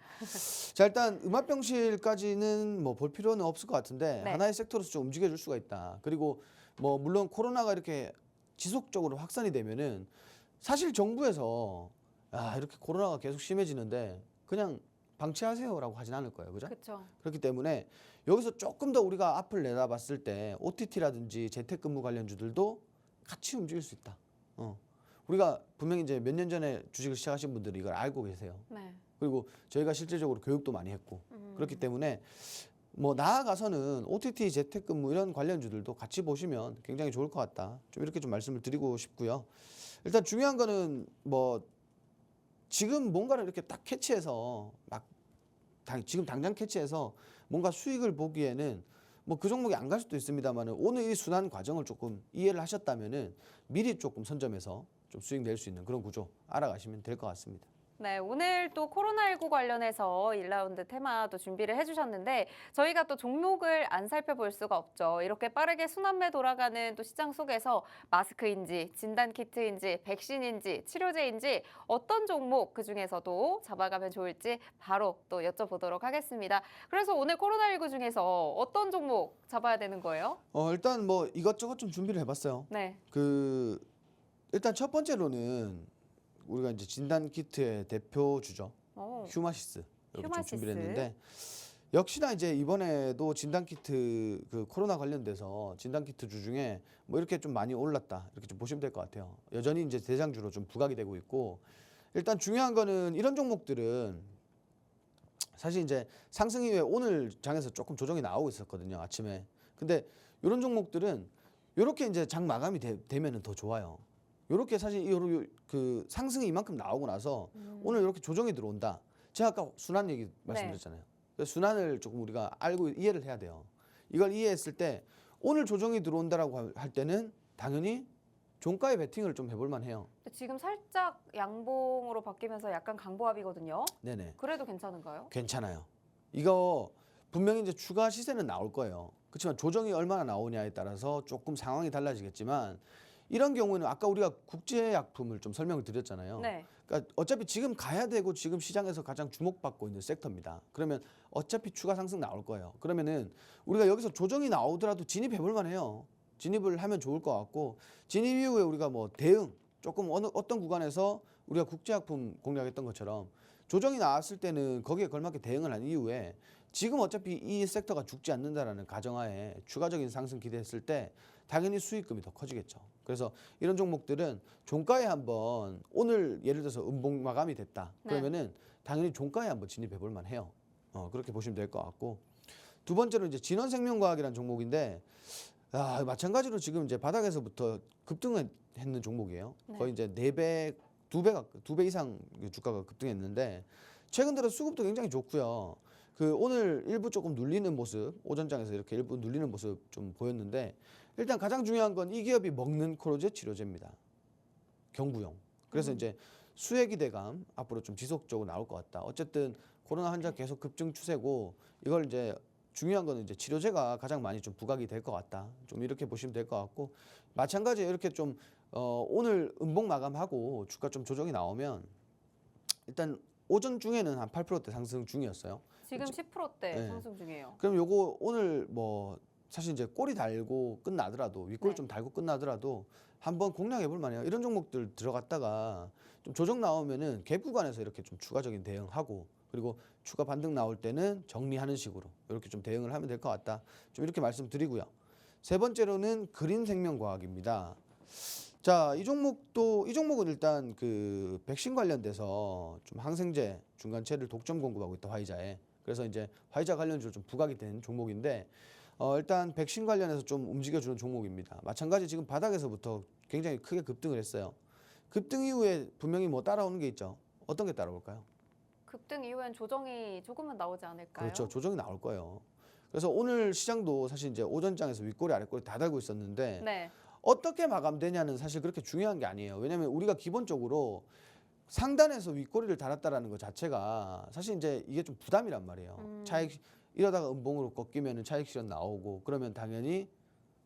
자, 일단 음압병실까지는 뭐 볼 필요는 없을 것 같은데 네. 하나의 섹터로서 좀 움직여 줄 수가 있다. 그리고 뭐 물론 코로나가 이렇게 지속적으로 확산이 되면은 사실 정부에서 이렇게 코로나가 계속 심해지는데 그냥 방치하세요라고 하진 않을 거예요. 그죠? 그렇죠. 그렇기 때문에 여기서 조금 더 우리가 앞을 내다봤을 때 OTT라든지 재택근무 관련주들도 같이 움직일 수 있다. 우리가 분명히 이제 몇 년 전에 주식을 시작하신 분들이 이걸 알고 계세요. 네. 그리고 저희가 실질적으로 교육도 많이 했고 그렇기 때문에 뭐 나아가서는 OTT 재택근무 이런 관련주들도 같이 보시면 굉장히 좋을 것 같다. 좀 이렇게 좀 말씀을 드리고 싶고요. 일단 중요한 거는 뭐 지금 뭔가를 이렇게 딱 캐치해서 막 지금 당장 캐치해서 뭔가 수익을 보기에는 뭐 그 종목이 안 갈 수도 있습니다만은 오늘 이 순환 과정을 조금 이해를 하셨다면은 미리 조금 선점해서 좀 수익 낼 수 있는 그런 구조 알아가시면 될 것 같습니다. 네, 오늘 또 코로나19 관련해서 1라운드 테마도 준비를 해주셨는데 저희가 또 종목을 안 살펴볼 수가 없죠. 이렇게 빠르게 순환매 돌아가는 또 시장 속에서 마스크인지 진단키트인지 백신인지 치료제인지 어떤 종목 그중에서도 잡아가면 좋을지 바로 또 여쭤보도록 하겠습니다. 그래서 오늘 코로나19 중에서 어떤 종목 잡아야 되는 거예요? 일단 뭐 이것저것 좀 준비를 해봤어요. 네. 일단 첫 번째로는 우리가 이제 진단 키트의 대표주죠. 휴마시스 이렇게 좀 준비를 했는데 역시나 이제 이번에도 진단 키트 그 코로나 관련돼서 진단 키트 주 중에 뭐 이렇게 좀 많이 올랐다 이렇게 좀 보시면 될 것 같아요. 여전히 이제 대장주로 좀 부각이 되고 있고 일단 중요한 거는 이런 종목들은 사실 이제 상승 이후에 오늘 장에서 조금 조정이 나오고 있었거든요. 아침에. 근데 이런 종목들은 이렇게 이제 장 마감이 되면은 더 좋아요. 요렇게 사실 그 상승이 이만큼 나오고 나서 오늘 이렇게 조정이 들어온다. 제가 아까 순환 얘기 말씀드렸잖아요. 그래서 순환을 조금 우리가 알고 이해를 해야 돼요. 이걸 이해했을 때 오늘 조정이 들어온다라고 할 때는 당연히 종가에 베팅을 좀 해볼 만해요. 지금 살짝 양봉으로 바뀌면서 약간 강보합이거든요. 네네. 그래도 괜찮은가요? 괜찮아요. 이거 분명히 이제 추가 시세는 나올 거예요. 그렇지만 조정이 얼마나 나오냐에 따라서 조금 상황이 달라지겠지만 이런 경우에는 아까 우리가 국제약품을 좀 설명을 드렸잖아요. 네. 그러니까 어차피 지금 가야 되고 지금 시장에서 가장 주목받고 있는 섹터입니다. 그러면 어차피 추가 상승 나올 거예요. 그러면은 우리가 여기서 조정이 나오더라도 진입해 볼 만해요. 진입을 하면 좋을 것 같고 진입 이후에 우리가 뭐 대응 조금 어떤 구간에서 우리가 국제약품 공략했던 것처럼 조정이 나왔을 때는 거기에 걸맞게 대응을 한 이후에 지금 어차피 이 섹터가 죽지 않는다라는 가정하에 추가적인 상승 기대했을 때 당연히 수익금이 더 커지겠죠. 그래서 이런 종목들은 종가에 한번 오늘 예를 들어서 음봉 마감이 됐다. 그러면은 당연히 종가에 한번 진입해 볼 만해요. 그렇게 보시면 될 것 같고 두 번째로 이제 진원생명과학이라는 종목인데 마찬가지로 지금 이제 바닥에서부터 급등했는 종목이에요. 거의 이제 4배, 2배 이상 주가가 급등했는데 최근 들어 수급도 굉장히 좋고요. 그 오늘 일부 조금 눌리는 모습, 오전장에서 이렇게 일부 눌리는 모습 좀 보였는데 일단 가장 중요한 건 이 기업이 먹는 코로제 치료제입니다. 경구용. 그래서 이제 수혜 기대감 앞으로 좀 지속적으로 나올 것 같다. 어쨌든 코로나 환자 계속 급증 추세고 이걸 이제 중요한 거는 이제 치료제가 가장 많이 좀 부각이 될 것 같다. 좀 이렇게 보시면 될 것 같고 마찬가지로 이렇게 좀 오늘 음봉 마감하고 주가 좀 조정이 나오면 일단 오전 중에는 한 8%대 상승 중이었어요. 지금 10%대 네. 상승 중이에요. 그럼 요거 오늘 뭐 사실 이제 꼬리 달고 끝나더라도 윗꼬리 네. 좀 달고 끝나더라도 한번 공략해 볼 만해요. 이런 종목들 들어갔다가 좀 조정 나오면은 갭 구간에서 이렇게 좀 추가적인 대응하고 그리고 추가 반등 나올 때는 정리하는 식으로 이렇게 좀 대응을 하면 될 것 같다. 좀 이렇게 말씀드리고요. 세 번째로는 그린생명과학입니다. 자, 이 종목은 일단 그 백신 관련돼서 좀 항생제 중간체를 독점 공급하고 있다 화이자에. 그래서 이제 화이자 관련주로 좀 부각이 된 종목인데 일단 백신 관련해서 좀 움직여주는 종목입니다. 마찬가지 지금 바닥에서부터 굉장히 크게 급등을 했어요. 급등 이후에 분명히 뭐 따라오는 게 있죠. 어떤 게 따라올까요? 급등 이후엔 조정이 조금은 나오지 않을까요? 그렇죠. 조정이 나올 거예요. 그래서 오늘 시장도 사실 이제 오전장에서 윗꼬리 아랫꼬리 다 달고 있었는데 네. 어떻게 마감되냐는 사실 그렇게 중요한 게 아니에요. 왜냐하면 우리가 기본적으로 상단에서 윗꼬리를 달았다라는 것 자체가 사실 이제 이게 좀 부담이란 말이에요. 차익 이러다가 음봉으로 꺾이면 차익 실현 나오고 그러면 당연히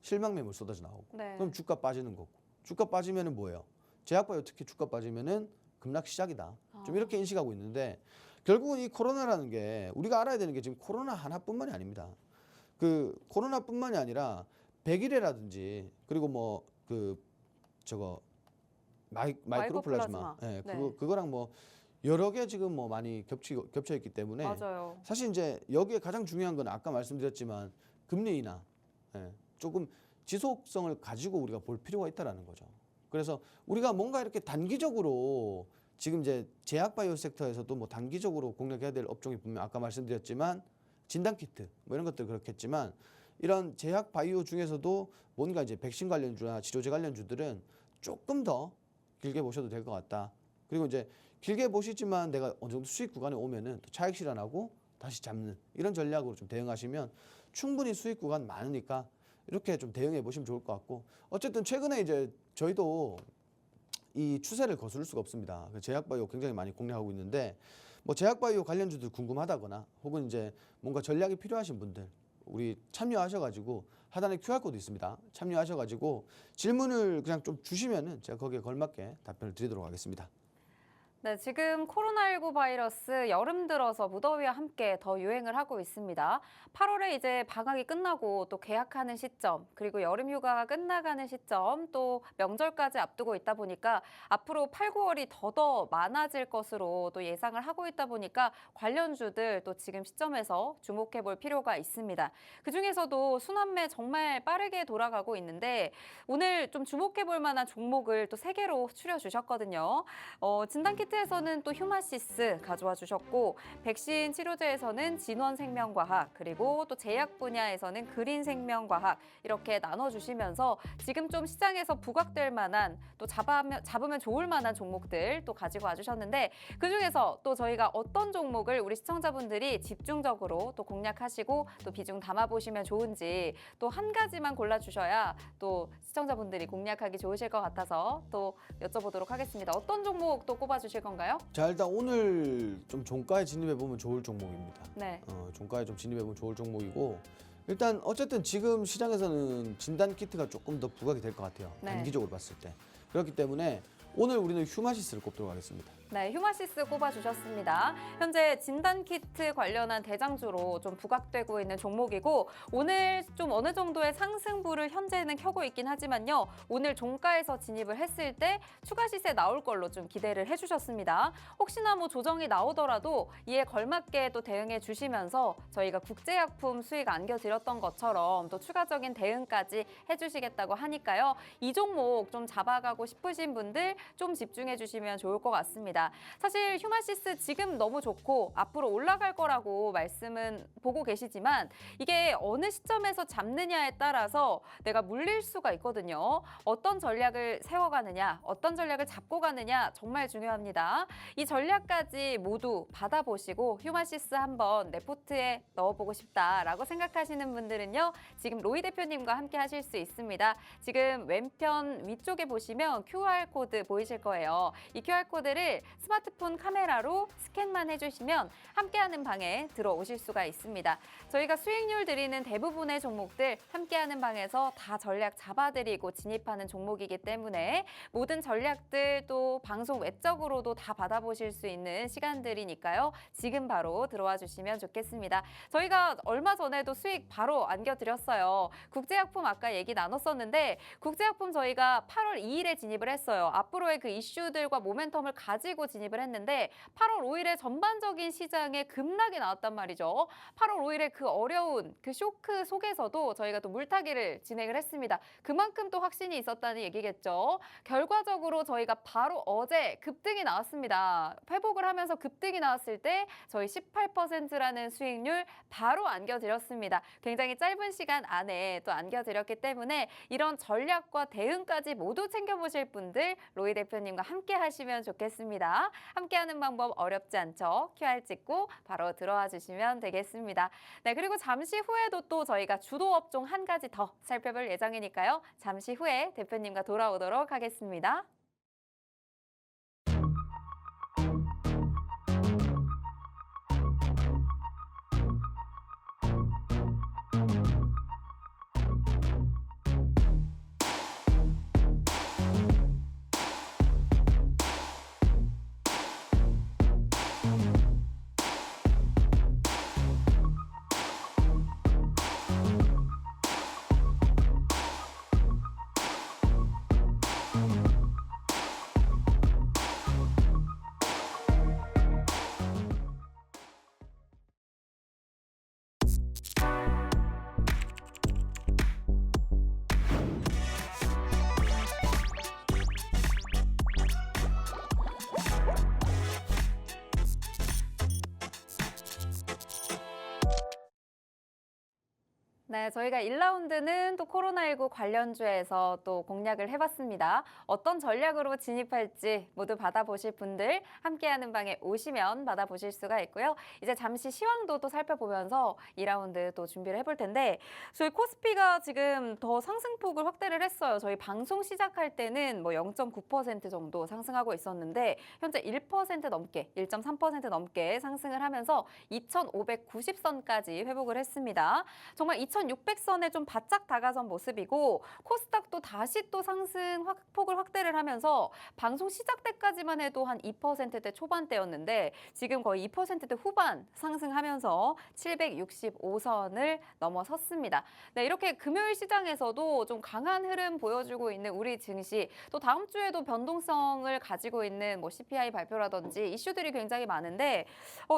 실망 매물 쏟아져 나오고 네. 그럼 주가 빠지는 거고 주가 빠지면은 뭐예요? 제약바이오 특히 주가 빠지면은 급락 시작이다. 좀 이렇게 인식하고 있는데 결국은 이 코로나라는 게 우리가 알아야 되는 게 지금 코로나 하나뿐만이 아닙니다. 그 코로나뿐만이 아니라 백일해라든지 그리고 뭐 그 저거 마이크로플라즈마, 예, 네. 그거랑 뭐 여러 개 지금 뭐 많이 겹쳐 있기 때문에 맞아요. 사실 이제 여기에 가장 중요한 건 아까 말씀드렸지만 금리 인하, 예, 조금 지속성을 가지고 우리가 볼 필요가 있다라는 거죠. 그래서 우리가 뭔가 이렇게 단기적으로 지금 이제 제약바이오 섹터에서도 뭐 단기적으로 공략해야 될 업종이 분명 아까 말씀드렸지만 진단키트 뭐 이런 것들 그렇겠지만 이런 제약바이오 중에서도 뭔가 이제 백신 관련주나 치료제 관련주들은 조금 더 길게 보셔도 될 것 같다. 그리고 이제 길게 보시지만 내가 어느 정도 수익 구간에 오면은 또 차익 실현하고 다시 잡는 이런 전략으로 좀 대응하시면 충분히 수익 구간 많으니까 이렇게 좀 대응해 보시면 좋을 것 같고 어쨌든 최근에 이제 저희도 이 추세를 거스를 수가 없습니다. 제약바이오 굉장히 많이 공략하고 있는데 뭐 제약바이오 관련주들 궁금하다거나 혹은 이제 뭔가 전략이 필요하신 분들 우리 참여하셔가지고 하단에 QR코드 있습니다. 참여하셔가지고 질문을 그냥 좀 주시면은 제가 거기에 걸맞게 답변을 드리도록 하겠습니다. 네, 지금 코로나19 바이러스 여름 들어서 무더위와 함께 더 유행을 하고 있습니다. 8월에 이제 방학이 끝나고 또 개학하는 시점, 그리고 여름 휴가가 끝나가는 시점, 또 명절까지 앞두고 있다 보니까 앞으로 8, 9월이 더더 많아질 것으로 또 예상을 하고 있다 보니까 관련주들 또 지금 시점에서 주목해 볼 필요가 있습니다. 그중에서도 순환매 정말 빠르게 돌아가고 있는데 오늘 좀 주목해 볼 만한 종목을 또 3개로 추려주셨거든요. 진단키트에서는 또 휴마시스 가져와 주셨고 백신 치료제에서는 진원생명과학 그리고 또 제약 분야에서는 그린생명과학 이렇게 나눠주시면서 지금 좀 시장에서 부각될 만한 또 잡으면 좋을 만한 종목들 또 가지고 와주셨는데 그중에서 또 저희가 어떤 종목을 우리 시청자분들이 집중적으로 또 공략하시고 또 비중 담아보시면 좋은지 또 한 가지만 골라주셔야 또 시청자분들이 공략하기 좋으실 것 같아서 또 여쭤보도록 하겠습니다. 어떤 종목 또 꼽아주실 건가요? 자 일단 오늘 좀 종가에 진입해 보면 좋을 종목입니다. 네. 종가에 좀 진입해 보면 좋을 종목이고 일단 어쨌든 지금 시장에서는 진단 키트가 조금 더 부각이 될 것 같아요. 네. 단기적으로 봤을 때 그렇기 때문에 오늘 우리는 휴마시스를 꼽도록 하겠습니다. 네, 휴마시스 꼽아주셨습니다. 현재 진단키트 관련한 대장주로 좀 부각되고 있는 종목이고 오늘 좀 어느 정도의 상승부를 현재는 켜고 있긴 하지만요. 오늘 종가에서 진입을 했을 때 추가 시세 나올 걸로 좀 기대를 해주셨습니다. 혹시나 뭐 조정이 나오더라도 이에 걸맞게 또 대응해 주시면서 저희가 국제약품 수익 안겨드렸던 것처럼 또 추가적인 대응까지 해주시겠다고 하니까요. 이 종목 좀 잡아가고 싶으신 분들 좀 집중해 주시면 좋을 것 같습니다. 사실 휴마시스 지금 너무 좋고 앞으로 올라갈 거라고 말씀은 보고 계시지만 이게 어느 시점에서 잡느냐에 따라서 내가 물릴 수가 있거든요. 어떤 전략을 세워가느냐, 어떤 전략을 잡고 가느냐 정말 중요합니다. 이 전략까지 모두 받아보시고 휴마시스 한번 내 포트에 넣어보고 싶다라고 생각하시는 분들은요. 지금 로이 대표님과 함께 하실 수 있습니다. 지금 왼편 위쪽에 보시면 QR코드 보이실 거예요. 이 QR코드를 스마트폰 카메라로 스캔만 해주시면 함께하는 방에 들어오실 수가 있습니다. 저희가 수익률 드리는 대부분의 종목들 함께하는 방에서 다 전략 잡아드리고 진입하는 종목이기 때문에 모든 전략들 또 방송 외적으로도 다 받아보실 수 있는 시간들이니까요. 지금 바로 들어와 주시면 좋겠습니다. 저희가 얼마 전에도 수익 바로 안겨드렸어요. 국제약품 아까 얘기 나눴었는데 국제약품 저희가 8월 2일에 진입을 했어요. 앞으로의 그 이슈들과 모멘텀을 가지고 진입을 했는데 8월 5일에 전반적인 시장에 급락이 나왔단 말이죠. 8월 5일에 그 어려운 그 쇼크 속에서도 저희가 또 물타기를 진행을 했습니다. 그만큼 또 확신이 있었다는 얘기겠죠. 결과적으로 저희가 바로 어제 급등이 나왔습니다. 회복을 하면서 급등이 나왔을 때 저희 18%라는 수익률 바로 안겨드렸습니다. 굉장히 짧은 시간 안에 또 안겨드렸기 때문에 이런 전략과 대응까지 모두 챙겨보실 분들 로이 대표님과 함께 하시면 좋겠습니다. 함께하는 방법 어렵지 않죠? QR 찍고 바로 들어와 주시면 되겠습니다. 네, 그리고 잠시 후에도 또 저희가 주도 업종 한 가지 더 살펴볼 예정이니까요. 잠시 후에 대표님과 돌아오도록 하겠습니다. 네, 저희가 1라운드는 또 코로나19 관련주에서 또 공략을 해봤습니다. 어떤 전략으로 진입할지 모두 받아보실 분들 함께하는 방에 오시면 받아보실 수가 있고요. 이제 잠시 시황도 또 살펴보면서 2라운드 또 준비를 해볼 텐데 저희 코스피가 지금 더 상승폭을 확대를 했어요. 저희 방송 시작할 때는 뭐 0.9% 정도 상승하고 있었는데 현재 1% 넘게, 1.3% 넘게 상승을 하면서 2,590선까지 회복을 했습니다. 정말 2,600선에 좀 바짝 다가선 모습이고 코스닥도 다시 또 상승 폭을 확대를 하면서 방송 시작 때까지만 해도 한 2%대 초반대였는데 지금 거의 2%대 후반 상승하면서 765선을 넘어섰습니다. 네, 이렇게 금요일 시장에서도 좀 강한 흐름 보여주고 있는 우리 증시 또 다음 주에도 변동성을 가지고 있는 뭐 CPI 발표라든지 이슈들이 굉장히 많은데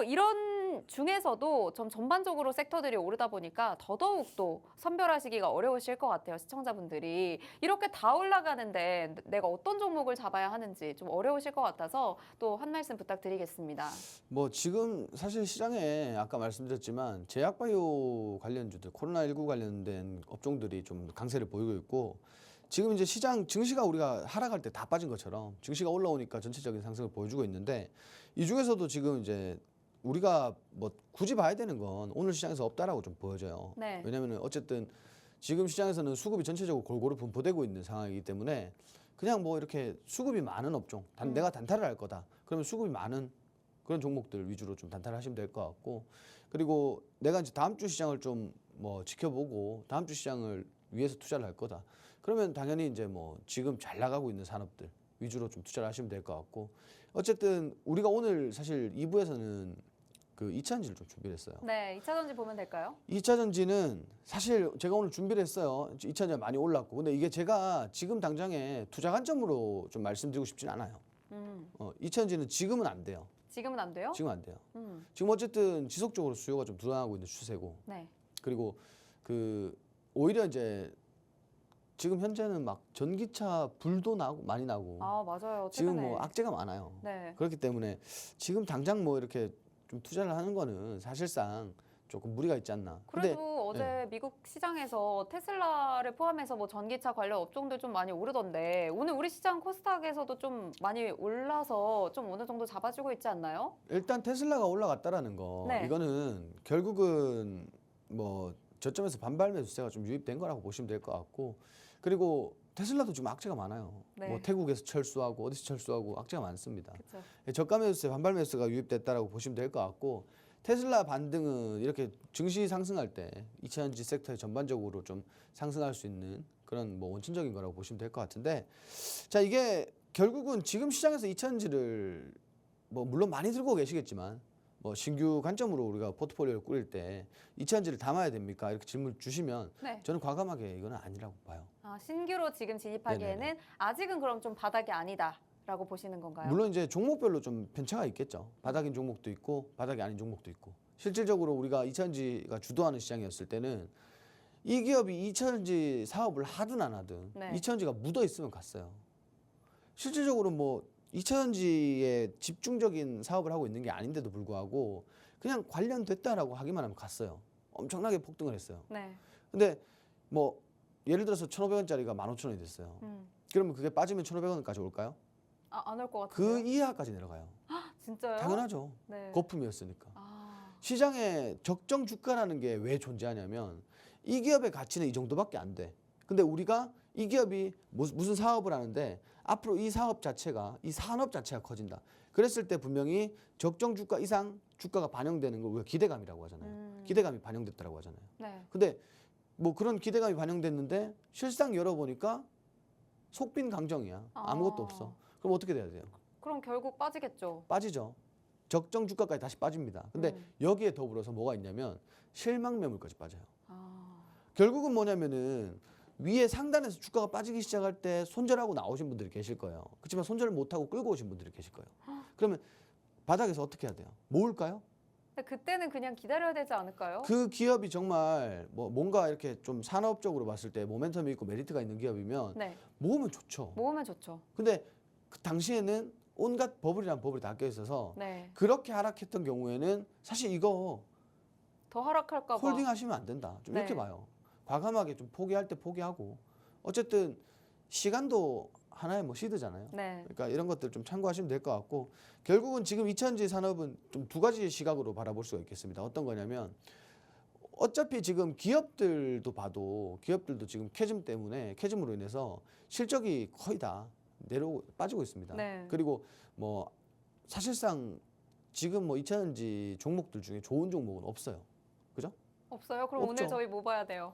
이런 중에서도 좀 전반적으로 섹터들이 오르다 보니까 더더욱 또 선별하시기가 어려우실 것 같아요. 시청자분들이. 이렇게 다 올라가는데 내가 어떤 종목을 잡아야 하는지 좀 어려우실 것 같아서 또 한 말씀 부탁드리겠습니다. 뭐 지금 사실 시장에 아까 말씀드렸지만 제약바이오 관련주들, 코로나19 관련된 업종들이 좀 강세를 보이고 있고 지금 이제 시장 증시가 우리가 하락할 때 다 빠진 것처럼 증시가 올라오니까 전체적인 상승을 보여주고 있는데 이 중에서도 지금 이제 우리가 뭐 굳이 봐야 되는 건 오늘 시장에서 없다라고 좀 보여져요. 네. 왜냐하면 어쨌든 지금 시장에서는 수급이 전체적으로 골고루 분포되고 있는 상황이기 때문에 그냥 뭐 이렇게 수급이 많은 업종, 내가 단타를 할 거다. 그러면 수급이 많은 그런 종목들 위주로 좀 단타를 하시면 될 것 같고 그리고 내가 이제 다음 주 시장을 좀 뭐 지켜보고 다음 주 시장을 위해서 투자를 할 거다. 그러면 당연히 이제 뭐 지금 잘 나가고 있는 산업들 위주로 좀 투자를 하시면 될 것 같고 어쨌든 우리가 오늘 사실 2부에서는 그 2차 전지를 좀 준비를 했어요. 네, 2차 전지 보면 될까요? 2차 전지는 사실 제가 오늘 준비를 했어요. 2차 전지가 많이 올랐고 근데 이게 제가 지금 당장에 투자 관점으로 좀 말씀드리고 싶진 않아요. 2차 전지는 지금은 안 돼요. 지금은 안 돼요? 지금 안 돼요. 지금 어쨌든 지속적으로 수요가 좀 늘어나고 있는 추세고 네. 그리고 그 오히려 이제 지금 현재는 막 전기차 불도 나고 많이 나고 아, 맞아요. 지금 최근에. 뭐 악재가 많아요. 네. 그렇기 때문에 지금 당장 뭐 이렇게 좀 투자를 하는 거는 사실상 조금 무리가 있지 않나. 근데 그래도 어제 네. 미국 시장에서 테슬라를 포함해서 뭐 전기차 관련 업종들 좀 많이 오르던데 오늘 우리 시장 코스닥에서도 좀 많이 올라서 좀 어느 정도 잡아주고 있지 않나요? 일단 테슬라가 올라갔다라는 거 네. 이거는 결국은 뭐 저점에서 반발 매수세가 좀 유입된 거라고 보시면 될 것 같고, 그리고 테슬라도 지금 악재가 많아요. 네. 뭐 태국에서 철수하고 어디서 철수하고 악재가 많습니다. 그렇죠. 저가 매수세 반발 매수가 유입됐다라고 보시면 될 것 같고, 테슬라 반등은 이렇게 증시 상승할 때 2차전지 섹터에 전반적으로 좀 상승할 수 있는 그런 뭐 원천적인 거라고 보시면 될 것 같은데, 자 이게 결국은 지금 시장에서 2차전지를 뭐 물론 많이 들고 계시겠지만 뭐 신규 관점으로 우리가 포트폴리오를 꾸릴 때 2차전지를 담아야 됩니까? 이렇게 질문 주시면 네. 저는 과감하게 이거는 아니라고 봐요. 아, 신규로 지금 진입하기에는 네네네. 아직은 그럼 좀 바닥이 아니다라고 보시는 건가요? 물론 이제 종목별로 좀 편차가 있겠죠. 바닥인 종목도 있고 바닥이 아닌 종목도 있고. 실질적으로 우리가 2차전지가 주도하는 시장이었을 때는 이 기업이 2차전지 사업을 하든 안 하든 네. 2차전지가 묻어 있으면 갔어요. 실질적으로 뭐 2차전지에 집중적인 사업을 하고 있는 게 아닌데도 불구하고 그냥 관련됐다라고 하기만 하면 갔어요. 엄청나게 폭등을 했어요. 네. 근데 뭐 예를 들어서 1,500원짜리가 15,000원이 됐어요. 그러면 그게 빠지면 1,500원까지 올까요? 아, 안 올 것 그 같은데요? 이하까지 내려가요. 진짜요? 당연하죠. 네. 거품이었으니까. 아, 시장에 적정 주가라는 게 왜 존재하냐면 이 기업의 가치는 이 정도밖에 안 돼. 근데 우리가 이 기업이 무슨 사업을 하는데 앞으로 이 사업 자체가, 이 산업 자체가 커진다. 그랬을 때 분명히 적정 주가 이상 주가가 반영되는 걸 우리가 기대감이라고 하잖아요. 기대감이 반영됐다라고 하잖아요. 네. 근데 뭐 그런 기대감이 반영됐는데 실상 열어보니까 속빈 강정이야. 아무것도 없어. 그럼 어떻게 돼야 돼요? 그럼 결국 빠지겠죠. 빠지죠. 적정 주가까지 다시 빠집니다. 근데 여기에 더불어서 뭐가 있냐면 실망 매물까지 빠져요. 아, 결국은 뭐냐면은 위에 상단에서 주가가 빠지기 시작할 때 손절하고 나오신 분들이 계실 거예요. 그렇지만 손절을 못하고 끌고 오신 분들이 계실 거예요. 그러면 바닥에서 어떻게 해야 돼요? 모을까요? 근데 그때는 그냥 기다려야 되지 않을까요? 그 기업이 정말 뭐 뭔가 이렇게 좀 산업적으로 봤을 때 모멘텀이 있고 메리트가 있는 기업이면 네. 모으면 좋죠. 모으면 좋죠. 근데 그 당시에는 온갖 버블이란 버블이 다 껴 있어서 네. 그렇게 하락했던 경우에는 사실 이거 더 하락할까 봐. 홀딩 하시면 안 된다. 좀 네. 이렇게 봐요. 과감하게 좀 포기할 때 포기하고, 어쨌든 시간도 하나의 뭐 시드잖아요. 네. 그러니까 이런 것들 좀 참고하시면 될 것 같고, 결국은 지금 2차전지 산업은 좀 두 가지 시각으로 바라볼 수가 있겠습니다. 어떤 거냐면 어차피 지금 기업들도 봐도 기업들도 지금 캐즘으로 인해서 실적이 거의 다 빠지고 있습니다. 네. 그리고 뭐 사실상 지금 뭐 2차전지 종목들 중에 좋은 종목은 없어요. 그죠? 없어요? 그럼 없죠. 오늘 저희 뭐 봐야 돼요?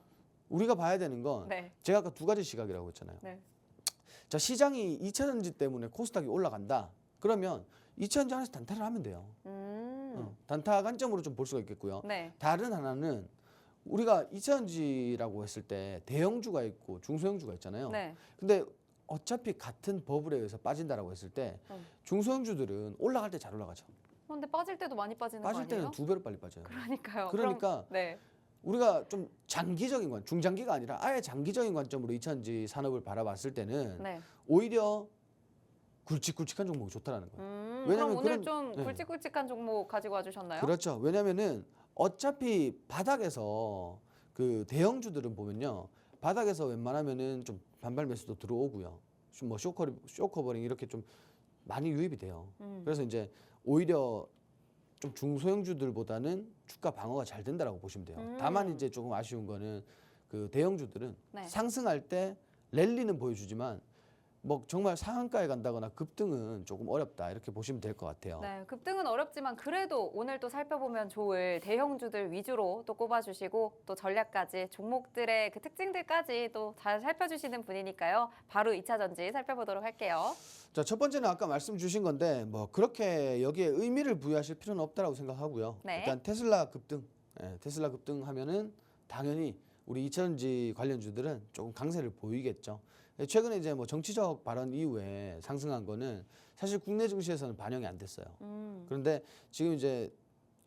우리가 봐야 되는 건 네. 제가 아까 두 가지 시각이라고 했잖아요. 네. 자, 시장이 2차전지 때문에 코스닥이 올라간다. 그러면 2차전지 안에서 단타를 하면 돼요. 단타 관점으로 좀 볼 수가 있겠고요. 네. 다른 하나는 우리가 2차전지라고 했을 때 대형주가 있고 중소형주가 있잖아요. 네. 근데 어차피 같은 버블에 의해서 빠진다라고 했을 때 중소형주들은 올라갈 때 잘 올라가죠. 근데 빠질 때도 많이 빠지는 거 빠질 아니에요? 때는 두 배로 빨리 빠져요. 그러니까요. 그러니까 네. 우리가 좀 장기적인 중장기가 아니라 아예 장기적인 관점으로 2차전지 산업을 바라봤을 때는 네. 오히려 굵직굵직한 종목이 좋다라는 거예요. 그럼 왜냐면 오늘 그런- 좀 네. 굵직굵직한 종목 가지고 와주셨나요? 그렇죠. 왜냐면은 어차피 바닥에서 그 대형주들은 보면요, 바닥에서 웬만하면은 좀 반발 매수도 들어오고요. 뭐 쇼커버링 이렇게 좀 많이 유입이 돼요. 그래서 이제 오히려 좀 중소형주들보다는 주가 방어가 잘 된다라고 보시면 돼요. 다만 이제 조금 아쉬운 거는 그 대형주들은 네. 상승할 때 랠리는 보여주지만 뭐 정말 상한가에 간다거나 급등은 조금 어렵다, 이렇게 보시면 될 것 같아요. 네, 급등은 어렵지만 그래도 오늘 또 살펴보면 좋을 대형주들 위주로 또 꼽아주시고 또 전략까지 종목들의 그 특징들까지 또 잘 살펴주시는 분이니까요. 바로 2차 전지 살펴보도록 할게요. 자, 첫 번째는 아까 말씀 주신 건데 뭐 그렇게 여기에 의미를 부여하실 필요는 없다라고 생각하고요. 네. 일단 테슬라 급등, 테슬라 급등하면은 당연히 우리 2차전지 관련주들은 조금 강세를 보이겠죠. 최근에 이제 뭐 정치적 발언 이후에 상승한 거는 사실 국내 증시에서는 반영이 안 됐어요. 그런데 지금 이제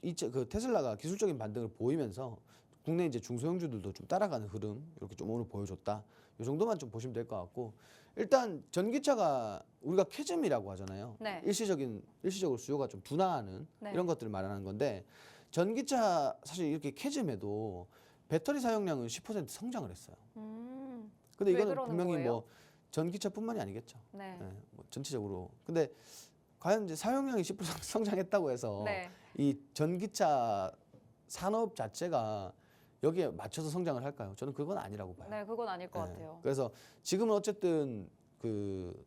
그 테슬라가 기술적인 반등을 보이면서 국내 이제 중소형주들도 좀 따라가는 흐름, 이렇게 좀 오늘 보여줬다. 이 정도만 좀 보시면 될 것 같고 일단 전기차가 우리가 캐즘이라고 하잖아요. 네. 일시적으로 수요가 좀 둔화하는 네. 이런 것들을 말하는 건데 전기차 사실 이렇게 캐즘에도 배터리 사용량은 10% 성장을 했어요. 근데 왜 이거는 그러는 분명히 거예요? 뭐 전기차뿐만이 아니겠죠. 네. 예, 뭐 전체적으로. 근데 과연 이제 사용량이 10% 성장했다고 해서 네. 이 전기차 산업 자체가 여기에 맞춰서 성장을 할까요? 저는 그건 아니라고 봐요. 네, 그건 아닐 것 예, 같아요. 그래서 지금은 어쨌든 그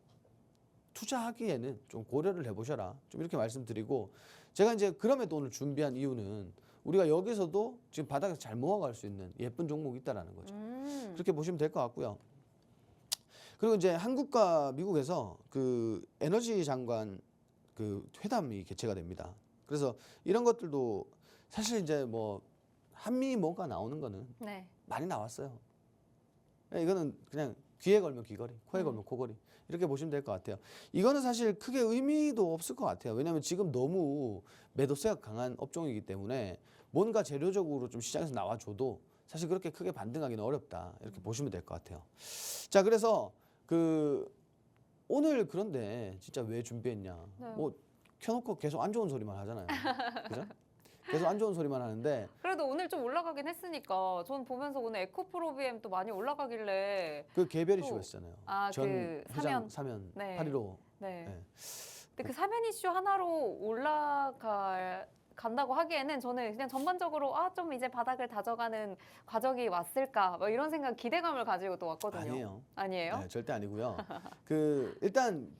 투자하기에는 좀 고려를 해보셔라. 좀 이렇게 말씀드리고 제가 이제 그럼에도 오늘 준비한 이유는 우리가 여기서도 지금 바닥에서 잘 모아갈 수 있는 예쁜 종목이 있다라는 거죠. 그렇게 보시면 될 것 같고요. 그리고 이제 한국과 미국에서 그 에너지 장관 그 회담이 개최가 됩니다. 그래서 이런 것들도 사실 이제 뭐 한미 뭐가 나오는 거는 네. 많이 나왔어요. 이거는 그냥 귀에 걸면 귀걸이, 코에 걸면 코걸이 이렇게 보시면 될 것 같아요. 이거는 사실 크게 의미도 없을 것 같아요. 왜냐하면 지금 너무 매도세가 강한 업종이기 때문에 뭔가 재료적으로 좀 시장에서 나와줘도 사실 그렇게 크게 반등하기는 어렵다 이렇게 보시면 될 것 같아요. 자, 그래서 그 오늘 그런데 진짜 왜 준비했냐? 네. 뭐 켜놓고 계속 안 좋은 소리만 하잖아요. 그죠? 계속 안 좋은 소리만 하는데 그래도 오늘 좀 올라가긴 했으니까 전 보면서 오늘 에코프로비엠 또 많이 올라가길래 그 개별 또- 이슈가 있잖아요. 아, 전 그 회장 사면. 사면 네. 8.15. 네. 네. 근데 그 사면 이슈 하나로 간다고 하기에는 저는 그냥 전반적으로 좀 이제 바닥을 다져가는 과정이 왔을까 뭐 이런 생각 기대감을 가지고 또 왔거든요. 아니에요. 아니에요? 네, 절대 아니고요. 그 일단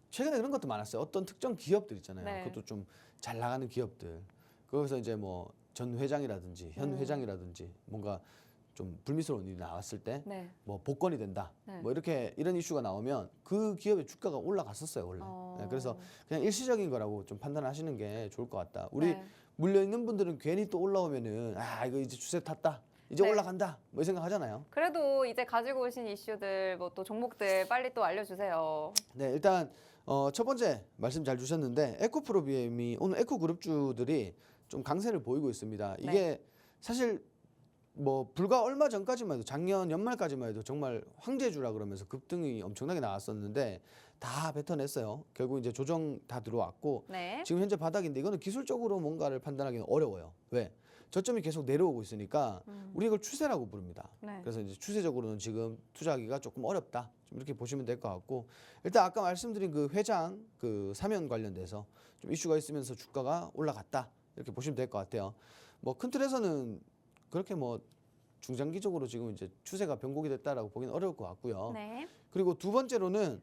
최근에 그런 것도 많았어요. 어떤 특정 기업들 있잖아요. 네. 그것도 좀 잘 나가는 기업들. 거기서 이제 뭐 전 회장이라든지 현 회장이라든지 뭔가 좀 불미스러운 일이 나왔을 때 네. 뭐 복권이 된다. 네. 뭐 이렇게 이런 이슈가 나오면 그 기업의 주가가 올라갔었어요, 원래. 네, 그래서 그냥 일시적인 거라고 좀 판단하시는 게 좋을 것 같다. 우리 네. 물려 있는 분들은 괜히 또 올라오면은 이거 이제 추세 탔다. 이제 네. 올라간다. 뭐 이 생각 하잖아요. 그래도 이제 가지고 오신 이슈들 뭐 또 종목들 빨리 또 알려주세요. 네, 일단 첫 번째 말씀 잘 주셨는데 에코프로비엠이 오늘 에코그룹주들이 좀 강세를 보이고 있습니다. 이게 네. 사실 뭐 불과 얼마 전까지만 해도 작년 연말까지만 해도 정말 황제주라 그러면서 급등이 엄청나게 나왔었는데 다 뱉어냈어요. 결국 이제 조정 다 들어왔고 네. 지금 현재 바닥인데 이거는 기술적으로 뭔가를 판단하기는 어려워요. 왜? 저점이 계속 내려오고 있으니까 우리 이걸 추세라고 부릅니다. 네. 그래서 이제 추세적으로는 지금 투자하기가 조금 어렵다. 좀 이렇게 보시면 될 것 같고 일단 아까 말씀드린 그 회장 그 사면 관련돼서 좀 이슈가 있으면서 주가가 올라갔다. 이렇게 보시면 될 것 같아요. 뭐 큰 틀에서는 그렇게 뭐 중장기적으로 지금 이제 추세가 변곡이 됐다라고 보기는 어려울 것 같고요. 네. 그리고 두 번째로는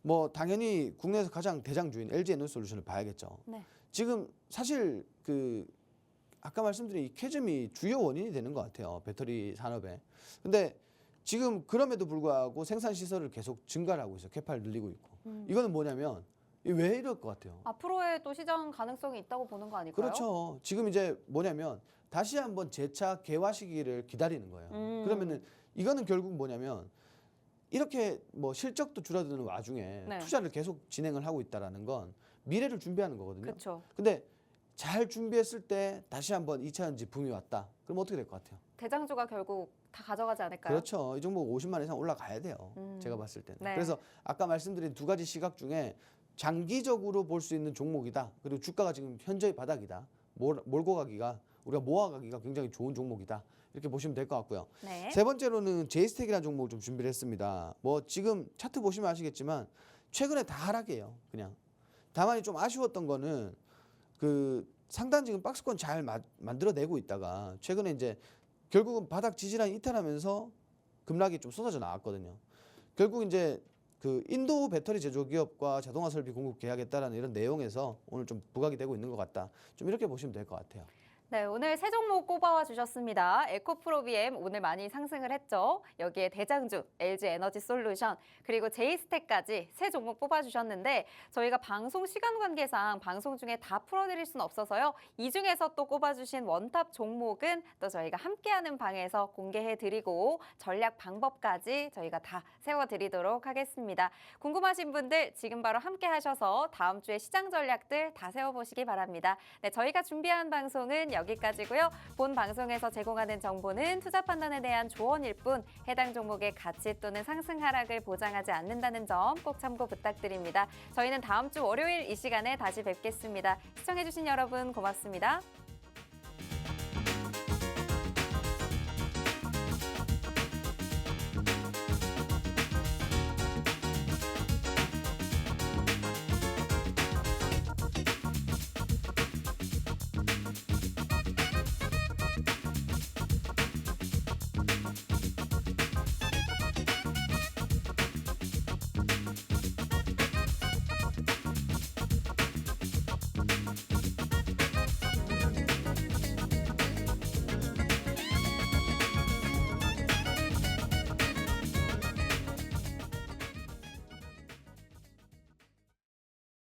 뭐 당연히 국내에서 가장 대장주인 LG에너지솔루션을 봐야겠죠. 네. 지금 사실 그 아까 말씀드린 이 캐즘이 주요 원인이 되는 것 같아요. 배터리 산업에. 근데 지금 그럼에도 불구하고 생산 시설을 계속 증가를 하고 있어요. 캐파를 늘리고 있고. 이거는 뭐냐면 왜 이럴 것 같아요? 앞으로의 또 시장 가능성이 있다고 보는 거 아닐까요? 그렇죠. 지금 이제 뭐냐면 다시 한번 재차 개화 시기를 기다리는 거예요. 그러면은 이거는 결국 뭐냐면 이렇게 뭐 실적도 줄어드는 와중에 네. 투자를 계속 진행을 하고 있다라는 건 미래를 준비하는 거거든요. 그렇죠. 근데 잘 준비했을 때 다시 한번 2차 전지 붐이 왔다. 그럼 어떻게 될 것 같아요? 대장주가 결국 다 가져가지 않을까요? 그렇죠. 이 종목 50만 이상 올라가야 돼요. 제가 봤을 때는. 네. 그래서 아까 말씀드린 두 가지 시각 중에 장기적으로 볼 수 있는 종목이다. 그리고 주가가 지금 현저히 바닥이다. 몰고 가기가 우리가 모아가기가 굉장히 좋은 종목이다. 이렇게 보시면 될 것 같고요. 네. 세 번째로는 제이스텍이라는 종목을 좀 준비를 했습니다. 뭐 지금 차트 보시면 아시겠지만 최근에 다 하락이에요. 그냥. 다만 좀 아쉬웠던 거는 그 상단 지금 박스권 잘 만들어내고 있다가 최근에 이제 결국은 바닥 지지라인 이탈하면서 급락이 좀 쏟아져 나왔거든요. 결국 이제 그 인도 배터리 제조 기업과 자동화 설비 공급 계약했다라는 이런 내용에서 오늘 좀 부각이 되고 있는 것 같다. 좀 이렇게 보시면 될 것 같아요. 네, 오늘 세 종목 꼽아와 주셨습니다. 에코프로비엠 오늘 많이 상승을 했죠. 여기에 대장주, LG에너지솔루션, 그리고 제이스텍까지 세 종목 뽑아주셨는데 저희가 방송 시간 관계상 방송 중에 다 풀어드릴 수는 없어서요. 이 중에서 또 꼽아주신 원탑 종목은 또 저희가 함께하는 방에서 공개해드리고 전략 방법까지 저희가 다 세워드리도록 하겠습니다. 궁금하신 분들 지금 바로 함께하셔서 다음 주에 시장 전략들 다 세워보시기 바랍니다. 네, 저희가 준비한 방송은 여기까지고요. 본 방송에서 제공하는 정보는 투자 판단에 대한 조언일 뿐 해당 종목의 가치 또는 상승 하락을 보장하지 않는다는 점 꼭 참고 부탁드립니다. 저희는 다음 주 월요일 이 시간에 다시 뵙겠습니다. 시청해주신 여러분 고맙습니다.